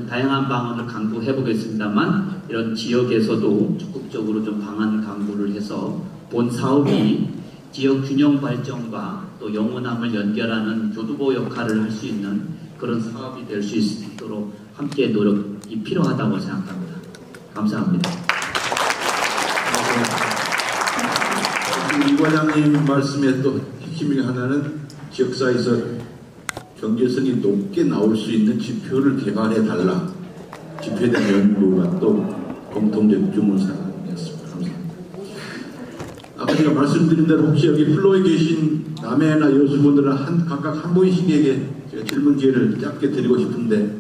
다양한 방안을 강구해 보겠습니다만, 이런 지역에서도 적극적으로 좀 방안 강구를 해서 본 사업이 지역 균형 발전과 또 영원함을 연결하는 교두보 역할을 할 수 있는 그런 사업이 될 수 있도록 함께 노력이 필요하다고 생각합니다. 감사합니다. 이 과장님 말씀에 또 핵심이 하나는 지역사회에서 경제성이 높게 나올 수 있는 지표를 개발해 달라. 지표에 대한 연구가 또 공통적 주문사항이었습니다. 감사합니다. 아까 제가 말씀드린 대로 혹시 여기 플로에 계신 남해나 여수분들은 각각 한 분씩에게 제가 질문 기회를 짧게 드리고 싶은데,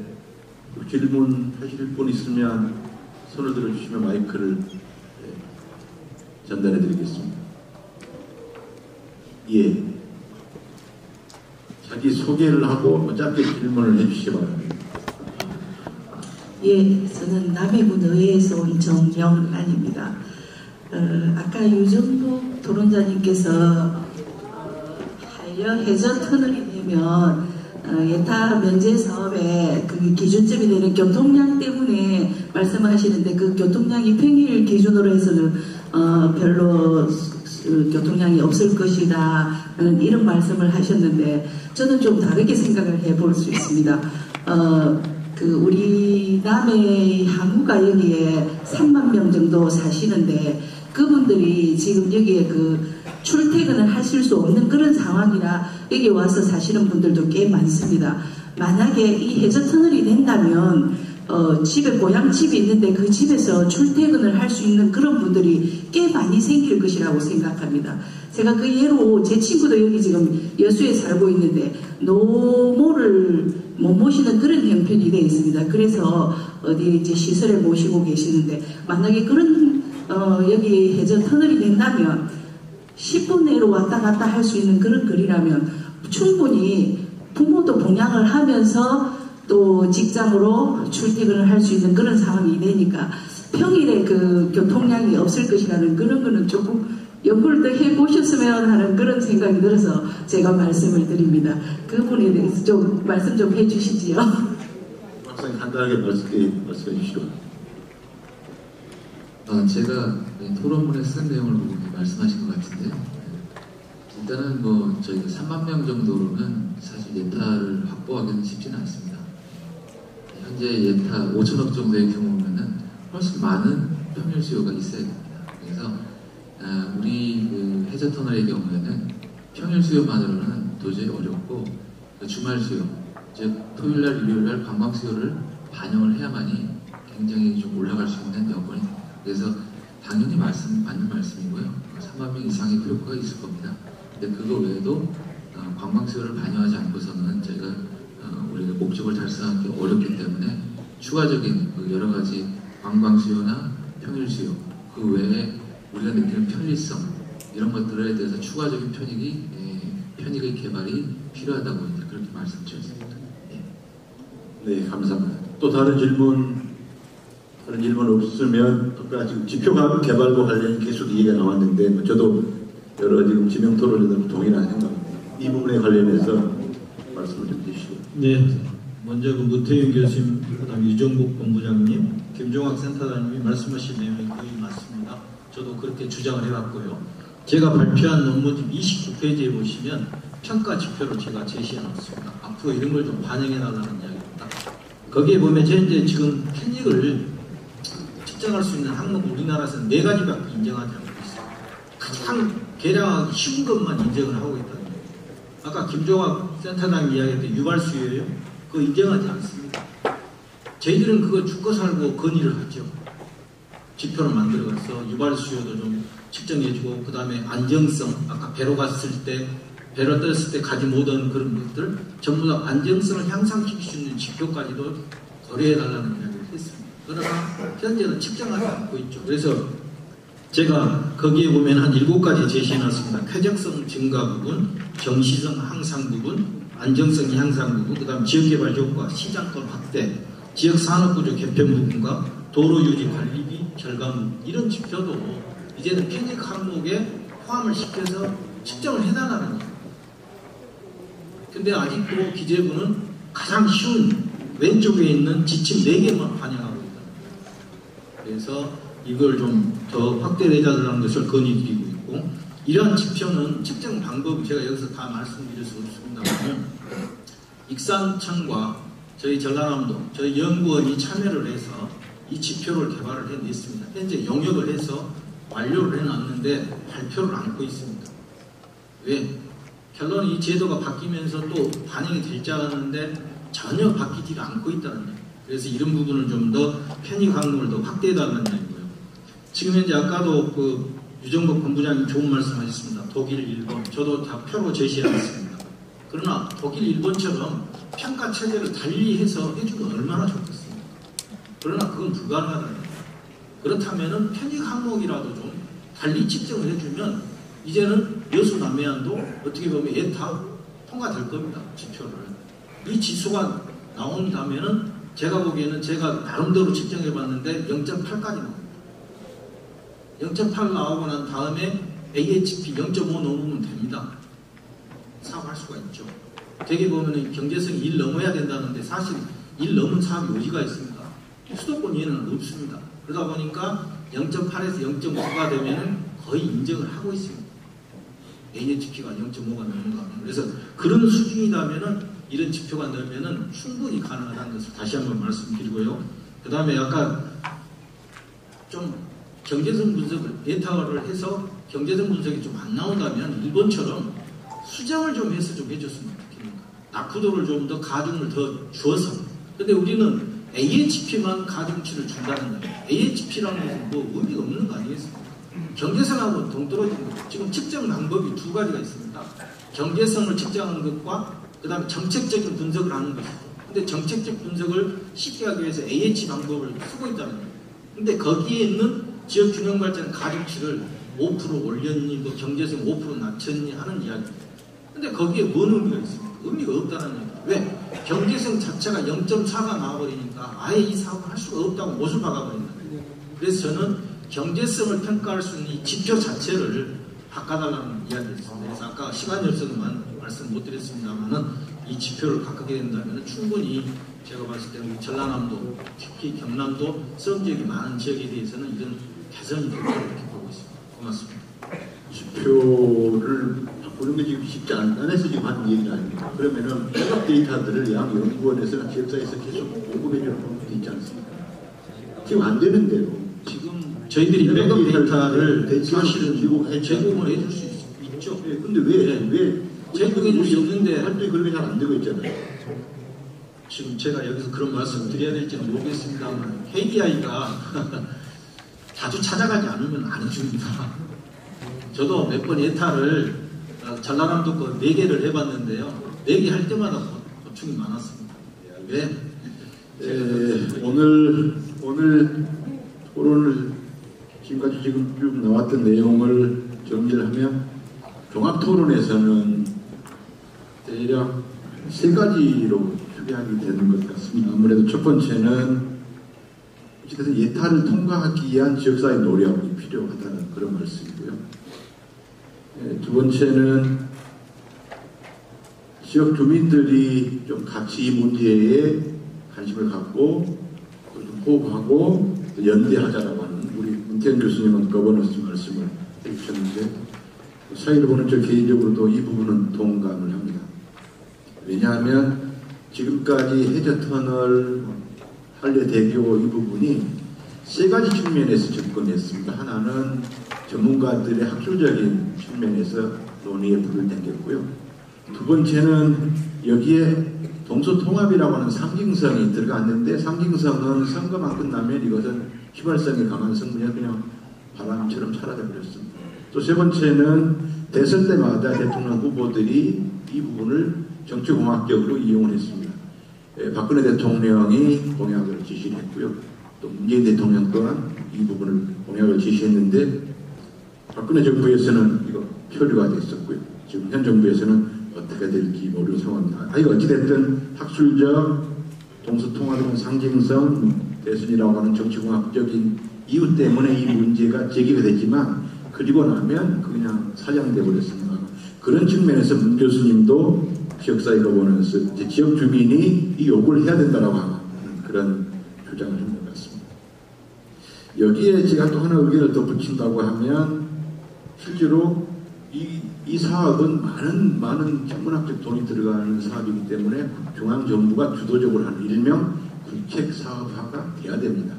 질문하실 분 있으면 손을 들어주시면 마이크를 전달해 드리겠습니다. 예. 자기 소개를 하고 짧게 질문을 해주시기 바랍니다. 예, 저는 남해군 의회에서 온 정영란입니다. 아까 유정복 토론자님께서 한려 해저 터널이 되면 예타 면제 사업의 그 기준점이 되는 교통량 때문에 말씀하시는데, 그 교통량이 평일 기준으로 해서는 별로 교통량이 없을 것이다 이런 말씀을 하셨는데, 저는 좀 다르게 생각을 해볼 수 있습니다. 그 우리 남해 항구가 여기에 3만 명 정도 사시는데, 그분들이 지금 여기에 그 출퇴근을 하실 수 없는 그런 상황이라 여기 와서 사시는 분들도 꽤 많습니다. 만약에 이 해저 터널이 된다면 집에 고향집이 있는데 그 집에서 출퇴근을 할 수 있는 그런 분들이 꽤 많이 생길 것이라고 생각합니다. 제가 그 예로 제 친구도 여기 지금 여수에 살고 있는데 노모를 못 모시는 그런 형편이 되어 있습니다. 그래서 어디 이제 시설에 모시고 계시는데 만약에 그런 여기 해저 터널이 된다면 10분 내로 왔다 갔다 할 수 있는 그런 거리라면 충분히 부모도 봉양을 하면서 또 직장으로 출퇴근을 할 수 있는 그런 상황이 되니까 평일에 그 교통량이 없을 것이라는 그런 거는 조금 연구를 더 해보셨으면 하는 그런 생각이 들어서 제가 말씀을 드립니다. 그 부분에 대해서 좀 말씀 좀 해주시지요. 박사님 간단하게 말씀해 주시죠. 제가 토론문에 쓴 내용을 보고 말씀하신 것 같은데 일단은 뭐 저희가 3만 명 정도로는 사실 예타를 확보하기는 쉽지는 않습니다. 현재 예타 5천억 정도의 규모면은 훨씬 많은 평일 수요가 있어야 됩니다. 그래서 우리 그 해저터널의 경우에는 평일 수요만으로는 도저히 어렵고 그 주말 수요, 즉 토요일날, 일요일날 관광 수요를 반영을 해야만이 굉장히 좀 올라갈 수 있는 여건이. 그래서 당연히 맞는 말씀이고요. 3만 명 이상의 필요가 있을 겁니다. 근데 그거 외에도 관광 수요를 반영하지 않고서는 저희가 우리가 목적을 달성하기 어렵기 때문에 추가적인 그 여러 가지 관광 수요나 평일 수요, 그 외에 우리가 느끼는 편리성 이런 것들에 대해서 추가적인 편익의 개발이 필요하다고 이제 그렇게 말씀드렸습니다. 네, 감사합니다. 또 다른 질문 없으면 아까 지금 지표가 개발과 관련이 계속 얘기가 나왔는데 저도 여러 지금 지명 토론에도 동일한 생각입니다. 이 부분에 관련해서 말씀을 좀 주시죠. 네, 먼저 그 무태윤 교수님, 그다음 유정복 본부장님, 김종학 센터장님이 말씀하신 내용이 거의 맞습니다. 저도 그렇게 주장을 해왔고요. 제가 발표한 논문 29페이지에 보시면 평가 지표를 제가 제시해 놨습니다. 앞으로 이런 걸 좀 반영해달라는 이야기입니다. 거기에 보면 현재 지금 편익을 측정할 수 있는 항목 우리나라에서는 4가지밖에 인정하지 않고 있어요. 가장 계량하기 쉬운 것만 인정을 하고 있다는 거예요. 아까 김종학 센터장 이야기했던 유발 수요예요. 그거 인정하지 않습니다. 저희들은 그거 죽고 살고 건의를 하죠. 지표를 만들어가서 유발 수요도 좀 측정해주고, 그 다음에 안정성, 아까 배로 갔을 때, 배로 떴을 때 가지 못한 그런 것들 전부 다 안정성을 향상시킬 수 있는 지표까지도 고려해달라는 이야기를 했습니다. 그러나 현재는 측정하지 않고 있죠. 그래서 제가 거기에 보면 한 7가지 제시해놨습니다. 쾌적성 증가 부분, 정시성 향상 부분, 안정성 향상 부분, 그 다음 지역개발 효과, 시장권 확대, 지역산업구조 개편 부분과 도로 유지 관리비 절감, 이런 지표도 이제는 편익 항목에 포함을 시켜서 측정을 해달라는 거예요. 근데 아직도 기재부는 가장 쉬운 왼쪽에 있는 지침 4개만 반영하고 있다. 그래서 이걸 좀 더 확대해달라는 것을 건의드리고 있고, 이러한 지표는 측정 방법이 제가 여기서 다 말씀드릴 수 없습니다만, 익산청과 저희 전라남도, 저희 연구원이 참여를 해서 이 지표를 개발을 해냈습니다. 현재 용역을 해서 완료를 해놨는데 발표를 안고 있습니다. 왜? 결론은 이 제도가 바뀌면서 또 반영이 될 줄 알았는데 전혀 바뀌지가 않고 있다는 거예요. 그래서 이런 부분을 좀 더 편익 항목을 더 확대해달라는 얘기고요. 지금 현재 아까도 그 유정복 본부장님 좋은 말씀 하셨습니다. 독일, 일본. 저도 다 표로 제시해놨습니다. 그러나 독일, 일본처럼 평가 체제를 달리해서 해주면 얼마나 좋겠습니까? 그러나 그건 불가능하다는 거예요. 그렇다면 편익 항목이라도 좀 달리 측정을 해주면 이제는 여수 남해안도 어떻게 보면 예타 통과될 겁니다. 지표를. 이 지수가 나온다면은 제가 보기에는 제가 나름대로 측정해봤는데 0.8까지 나옵니다. 0.8 나오고 난 다음에 AHP 0.5 넘으면 됩니다. 사업할 수가 있죠. 되게 보면은 경제성이 1 넘어야 된다는데 사실 1 넘은 사업이 어디가 있습니다. 수도권 이해는 없습니다. 그러다 보니까 0.8에서 0.5가 되면은 거의 인정을 하고 있습니다. AHP가 0.5가 넘는가 하면. 그래서 그런 수준이라면은 이런 지표가 넣으면은 충분히 가능하다는 것을 다시 한번 말씀드리고요. 그 다음에 아까 좀 경제성 분석을 예타를 해서 경제성 분석이 좀 안 나온다면 일본처럼 수정을 좀 해서 좀 해줬으면 좋겠습니다. 낙후도를 좀 더 가중을 더 주어서. 근데 우리는 AHP만 가중치를 준다는 거예요. AHP라는 것은 뭐 의미가 없는 거 아니겠습니까? 경제성하고 동떨어진 거. 지금 측정 방법이 두 가지가 있습니다. 경제성을 측정하는 것과 그 다음에 정책적인 분석을 하는 것이죠. 근데 정책적 분석을 쉽게 하기 위해서 AH 방법을 쓰고 있다는 거예요. 근데 거기에 있는 지역균형발전 가중치를 5% 올렸니, 뭐 경제성 5% 낮췄니 하는 이야기입니다. 근데 거기에 뭔 의미가 있습니까? 의미가 없다는 얘기예요. 왜? 경제성 자체가 0.4가 나와버리니까 아예 이 사업을 할 수가 없다고 못을 박아버린다. 그래서 저는 경제성을 평가할 수 있는 이 지표 자체를 바꿔달라는 이야기였습니다. 그래서 아까 시간이 없어서만 말씀 못 드렸습니다만은 이 지표를 바꾸게 된다면 충분히 제가 봤을 때는 전라남도, 특히 경남도 수험 지역이 많은 지역에 대해서는 이런 개선이 될 거라고 이렇게 보고 있습니다. 고맙습니다. 지표를 바꾸는 게 지금 쉽지 않아서 지금 하는 얘기는 아닙니다. 그러면은 백업 데이터들을 양 연구원에서나 지역사에서 계속 공급해주는 방법이 있지 않습니까? 지금 안 되는데요. 지금 저희들이 백업 데이터를 사실은 제공을 해줄 수 있죠. 네, 근데 왜 제공해 줄 수 있는데 활동이 그렇게 잘 안 되고 있잖아요. 지금 제가 여기서 그런 말씀 드려야 될지는 모르겠습니다만 KDI가 자주 찾아가지 않으면 안 해줍니다. 저도 몇 번 예타를 전라남도 거 4개를 해봤는데요. 4개 할 때마다 고충이 많았습니다. 왜? 오늘 토론을 지금까지 지금 쭉 나왔던 내용을 정리를 하면 종합토론에서는 대략 3가지로 추계하게 되는 것 같습니다. 아무래도 첫 번째는 어쨌든 예타를 통과하기 위한 지역사회 노력이 필요하다는 그런 말씀이고요. 두 번째는 지역 주민들이 좀 같이 이 문제에 관심을 갖고 좀 호흡하고 연대하자라고 하는 우리 문태현 교수님은 거버넌스 말씀을 해주셨는데 사이를 보는 저 개인적으로도 이 부분은 동감을 합니다. 왜냐하면 지금까지 해저터널 한려대교 이 부분이 3가지 측면에서 접근했습니다. 하나는 전문가들의 학술적인 측면에서 논의에 불을 땡겼고요. 두 번째는 여기에 동서통합이라고 하는 상징성이 들어갔는데 상징성은 선거만 끝나면 이것은 휘발성이 강한 성분이 그냥 바람처럼 사라져 버렸습니다. 또 세 번째는 대선 때마다 대통령 후보들이 이 부분을 정치공학적으로 이용을 했습니다. 박근혜 대통령이 공약을 지시를 했고요. 또 문재인 대통령 또한 이 부분을 공약을 지시했는데 박근혜 정부에서는 이거 표류가 됐었고요. 지금 현 정부에서는 어떻게 될지 모르는 상황입니다. 이거 어찌됐든 학술적 동서통합의 상징성 대선이라고 하는 정치공학적인 이유 때문에 이 문제가 제기가 됐지만 그리고 나면 그냥 사장돼 버렸습니다. 그런 측면에서 문 교수님도 지역사회 거버넌스 지역 주민이 이 요구를 해야 된다라고 하는 그런 주장을 한 것 같습니다. 여기에 제가 또 하나 의견을 덧붙인다고 하면 실제로 이 사업은 많은 전문학적 돈이 들어가는 사업이기 때문에 중앙정부가 주도적으로 하는 일명 국책사업화가 돼야 됩니다.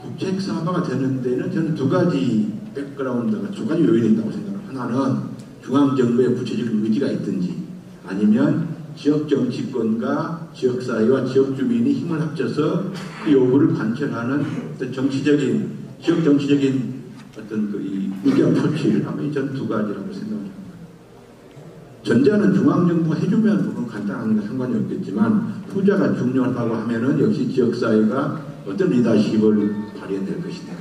국책사업화가 되는 데는 저는 2가지 백그라운드가 2가지 요인이 있다고 생각합니다. 하나는 중앙정부의 구체적인 의지가 있든지 아니면 지역정치권과 지역사회와 지역주민이 힘을 합쳐서 그 요구를 관철하는 어떤 정치적인 지역정치적인 어떤 이 의견 표치를 하면 저는 2가지라고 생각합니다. 전자는 중앙정부가 해주면 그건 간단한 건 상관이 없겠지만 후자가 중요하다고 하면은 역시 지역사회가 어떤 리더십을 발휘해야 될 것인가.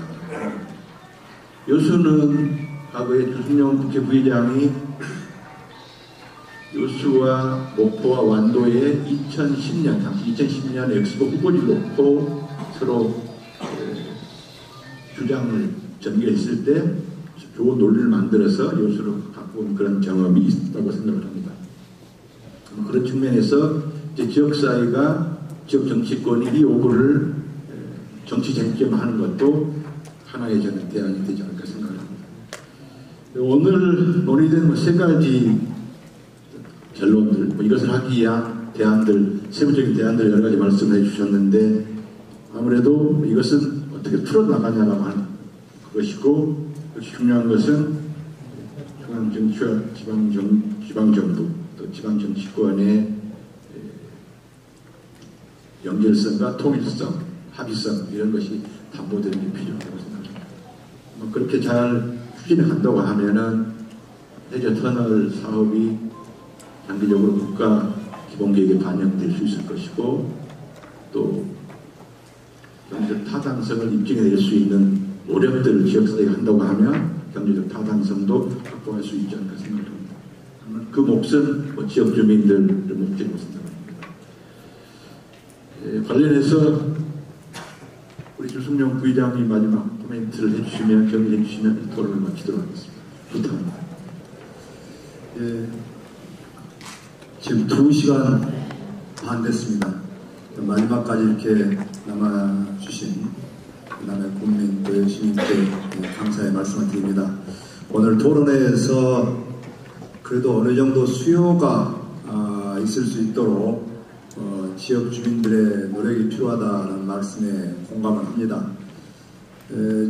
여수는 과거에 주승용 국회 부의장이 여수와 목포와 완도에 2010년, 당시 2010년 엑스포 후보지를 놓고 서로 주장을 전개했을 때 좋은 논리를 만들어서 여수로 갖고 온 그런 경험이 있다고 생각을 합니다. 그런 측면에서 이제 지역사회가 지역정치권이 이 요구를 정치 쟁점화하는 것도 하나의 저는 대안이 되지 않을까 생각을 합니다. 오늘 논의된 3가지 결론들, 이것을 하기 위한 대안들, 세부적인 대안들 여러 가지 말씀을 해주셨는데 아무래도 이것은 어떻게 풀어나가냐라고 하는 것이고 역시 중요한 것은 중앙정치와 지방정부 또 지방정치권의 연결성과 통일성, 합의성 이런 것이 담보되는 게 필요하다고 생각합니다. 그렇게 잘 추진을 한다고 하면은 해저 터널 사업이 장기적으로 국가 기본계획에 반영될 수 있을 것이고 또 경제적 타당성을 입증해낼 수 있는 노력들을 지역사회가 한다고 하면 경제적 타당성도 확보할 수 있지 않을까 생각합니다. 그 몫은 지역 주민들의 몫이라고 생각합니다. 관련해서 우리 주승용 부의장이 마지막 코멘트를 해주시면 정리해 주시면 토론을 마치도록 하겠습니다. 부탁합니다. 예, 지금 2시간 반 됐습니다. 마지막까지 이렇게 남아주신 그다음에 국민 또 시민께 감사의 말씀을 드립니다. 오늘 토론회에서 그래도 어느 정도 수요가 있을 수 있도록 지역 주민들의 노력이 필요하다는 말씀에 공감을 합니다.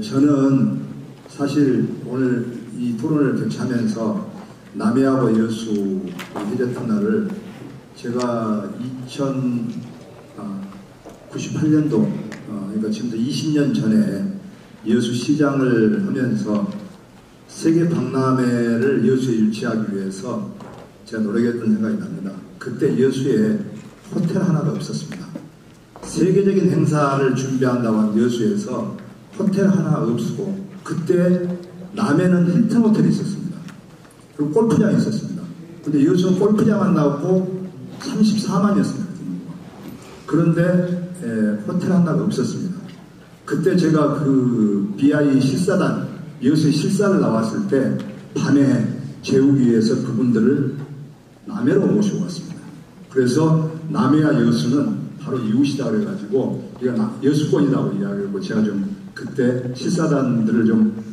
저는 사실 오늘 이 토론을 개최하면서 남해하고 여수 해저터널을 제가 1998년도 그러니까 지금부터 20년 전에 여수시장을 하면서 세계 박람회를 여수에 유치하기 위해서 제가 노력했던 생각이 납니다. 그때 여수에 호텔 하나가 없었습니다. 세계적인 행사를 준비한다고 한 여수에서 호텔 하나 없고 그때 남해는 힐튼 호텔이 있었습니다. 그리고 골프장이 있었습니다. 근데 여수는 골프장만 나왔고 34만이었습니다. 그런데 호텔 하나가 없었습니다. 그때 제가 그 BI 실사단 여수의 실사를 나왔을 때 밤에 재우기 위해서 그분들을 남해로 모시고 왔습니다. 그래서 남해와 여수는 바로 이웃이다 그래가지고 여수권이라고 이야기하고 제가 좀 그때 실사단들을 좀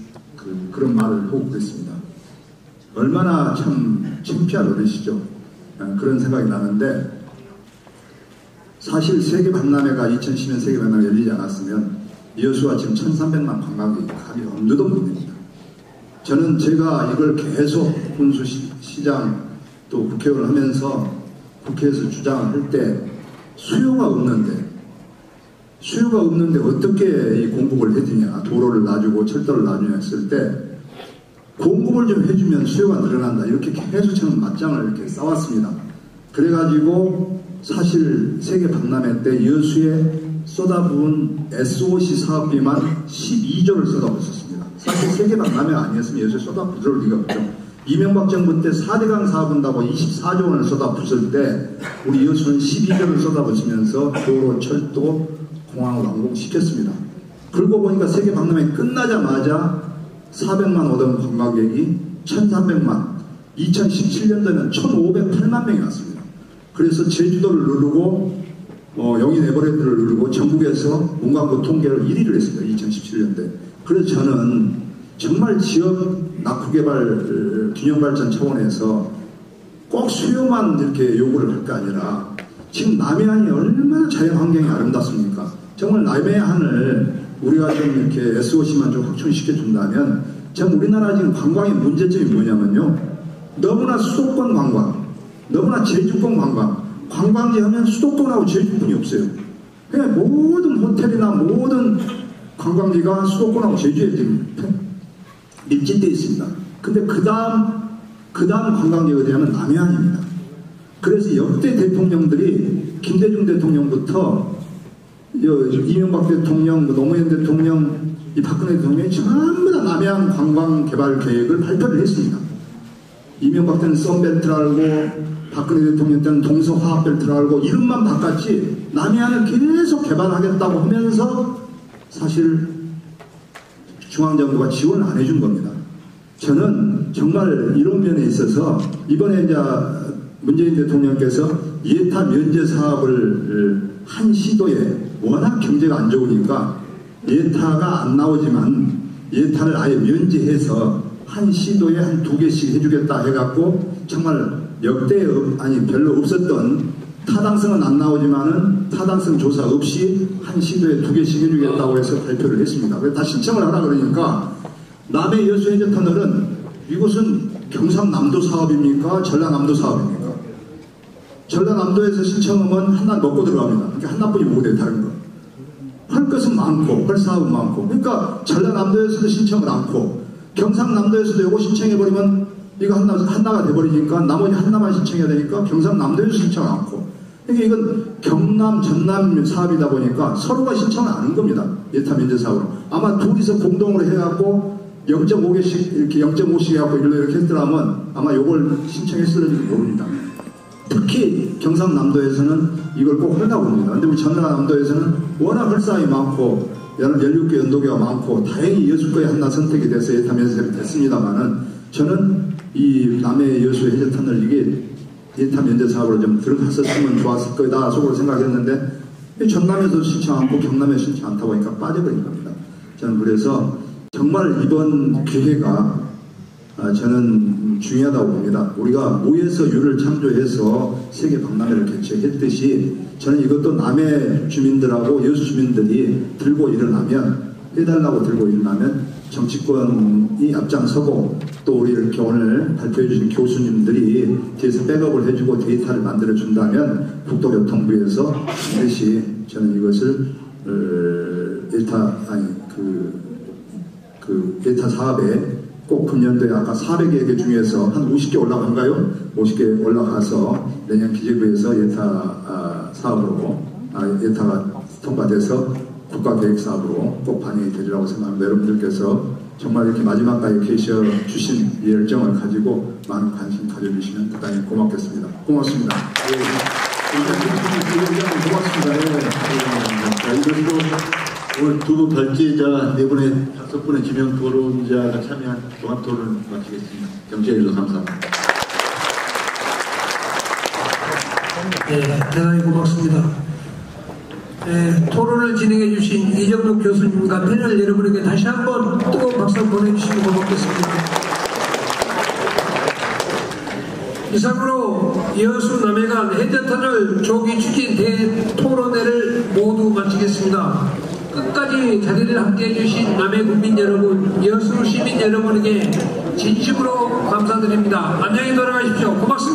그런 말을 하고 그랬습니다. 얼마나 참 창피한 노릇이죠. 그런 생각이 나는데 사실 세계 박람회가 2010년 세계 박람회 열리지 않았으면 여수와 지금 1300만 관광객이 가기 엄두도 못 냅니다. 저는 제가 이걸 계속 군수시장 또 국회의원을 하면서 국회에서 주장을 할 때 수요가 없는데 어떻게 이 공급을 해주냐, 도로를 놔주고 철도를 놔주냐 했을 때 공급을 좀 해주면 수요가 늘어난다 이렇게 계속 저는 맞짱을 이렇게 싸웠습니다. 그래가지고 사실 세계 박람회 때 여수에 쏟아부은 SOC 사업비만 12조를 쏟아붓었습니다. 사실 세계 박람회 아니었으면 여수에 쏟아부을 리가 없죠. 이명박 정부 때 4대강 사업한다고 24조 원을 쏟아붓을 때 우리 여수는 12조를 쏟아붓으면서 도로, 철도, 공항을 완공시켰습니다. 그러고 보니까 세계 박람회 끝나자마자 400만 오던 관광객이 1300만, 2017년도에는 1508만 명이 왔습니다. 그래서 제주도를 누르고 영인 에버랜드를 누르고 전국에서 문광부 통계를 1위를 했습니다. 2017년도에. 그래서 저는 정말 지역 낙후개발 균형발전 차원에서 꼭 수요만 이렇게 요구를 할 게 아니라 지금 남해안이 얼마나 자연환경이 아름답습니까? 정말 남해안을 우리가 좀 이렇게 SOC만 좀 확충시켜 준다면 참 우리나라 지금 관광의 문제점이 뭐냐면요. 너무나 수도권 관광, 너무나 제주권 관광, 관광지 하면 수도권하고 제주권이 없어요. 그냥 모든 호텔이나 모든 관광지가 수도권하고 제주에 지금 밀집되어 있습니다. 근데 그 다음 관광지가 어디냐면 남해안입니다. 그래서 역대 대통령들이 김대중 대통령부터 이명박 대통령, 노무현 대통령, 이 박근혜 대통령이 전부 다 남해안 관광 개발 계획을 발표를 했습니다. 이명박 때는 썬벨트를 알고 박근혜 대통령 때는 동서화합벨트를 알고 이름만 바꿨지 남해안을 계속 개발하겠다고 하면서 사실 중앙정부가 지원을 안 해준 겁니다. 저는 정말 이런 면에 있어서 이번에 이제 문재인 대통령께서 예타 면제 사업을 한 시도에 워낙 경제가 안 좋으니까 예타가 안 나오지만 예타를 아예 면제해서 한 시도에 한 2개씩 해주겠다 해갖고 정말 역대 별로 없었던 타당성은 안 나오지만은 타당성 조사 없이 한 시도에 2개씩 해주겠다고 해서 발표를 했습니다. 다 신청을 하라 그러니까 남해 여수 해저 터널은 이곳은 경상남도 사업입니까? 전라남도 사업입니까? 전라남도에서 신청하면 한낱 먹고 들어갑니다. 그러니까 한낱뿐이 못해요. 다른 거. 할 것은 많고 할 사업은 많고, 그러니까 전라남도에서도 신청을 않고 경상남도에서도 이거 신청해버리면 이거 하나가 돼버리니까 나머지 하나만 신청해야 되니까 경상남도에서 신청을 않고, 그러니까 이건 경남 전남 사업이다 보니까 서로가 신청을 안 하는 겁니다. 예타 면제 사업으로. 아마 둘이서 공동으로 해갖고 0.5개씩 이렇게 0.5씩 해갖고 이렇게 했더라면 아마 이걸 신청했을지 모릅니다. 특히 경상남도에서는 이걸 꼭 하려고 합니다. 근데 우리 전라남도에서는 워낙 헐사이 많고 연륙계 연도계가 많고 다행히 여수거에 하나 선택이 돼서 예타 면제가 됐습니다만은, 저는 이 남해 여수 해저터널 이게 예타 면제 사업으로 좀 들어갔었으면 좋았을 거다 속으로 생각했는데, 전남에도 신청 않고 경남에 신청 않다 보니까 빠져버린 겁니다. 저는 그래서 정말 이번 기회가 저는 중요하다고 봅니다. 우리가 모여서 유를 창조해서 세계 박람회를 개최했듯이 저는 이것도 남해 주민들하고 여수 주민들이 들고 일어나면, 해달라고 들고 일어나면 정치권이 앞장서고 또 우리 이렇게 오늘 발표해 주신 교수님들이 뒤에서 백업을 해주고 데이터를 만들어 준다면 국토교통부에서 반드시 저는 이것을 예타 사업에 꼭 금년도에 아까 400여 개 중에서 한 50개 올라간가요? 50개 올라가서 내년 기재부에서 예타 사업으로 예타가 통과돼서 국가계획사업으로 꼭 반영이 되리라고 생각합니다. 여러분들께서 정말 이렇게 마지막까지 계셔 주신 이 열정을 가지고 많은 관심 가져주시면 대단히 고맙겠습니다. 고맙습니다. 이것도 오늘 두 분 발제자, 네 분의 5분의 지명 토론자가 참여한 종합 토론을 마치겠습니다. 경제해 주셔서 감사합니다. 네, 대단히 고맙습니다. 네, 토론을 진행해 주신 이정록 교수님과 패널 여러분에게 다시 한번 뜨거운 박수 보내주시면 고맙겠습니다. 이상으로 여수 남해간 해저터널 조기 추진 대토론회를 모두 마치겠습니다. 끝까지 자리를 함께해 주신 남해 국민 여러분, 여수 시민 여러분에게 진심으로 감사드립니다. 안녕히 돌아가십시오. 고맙습니다.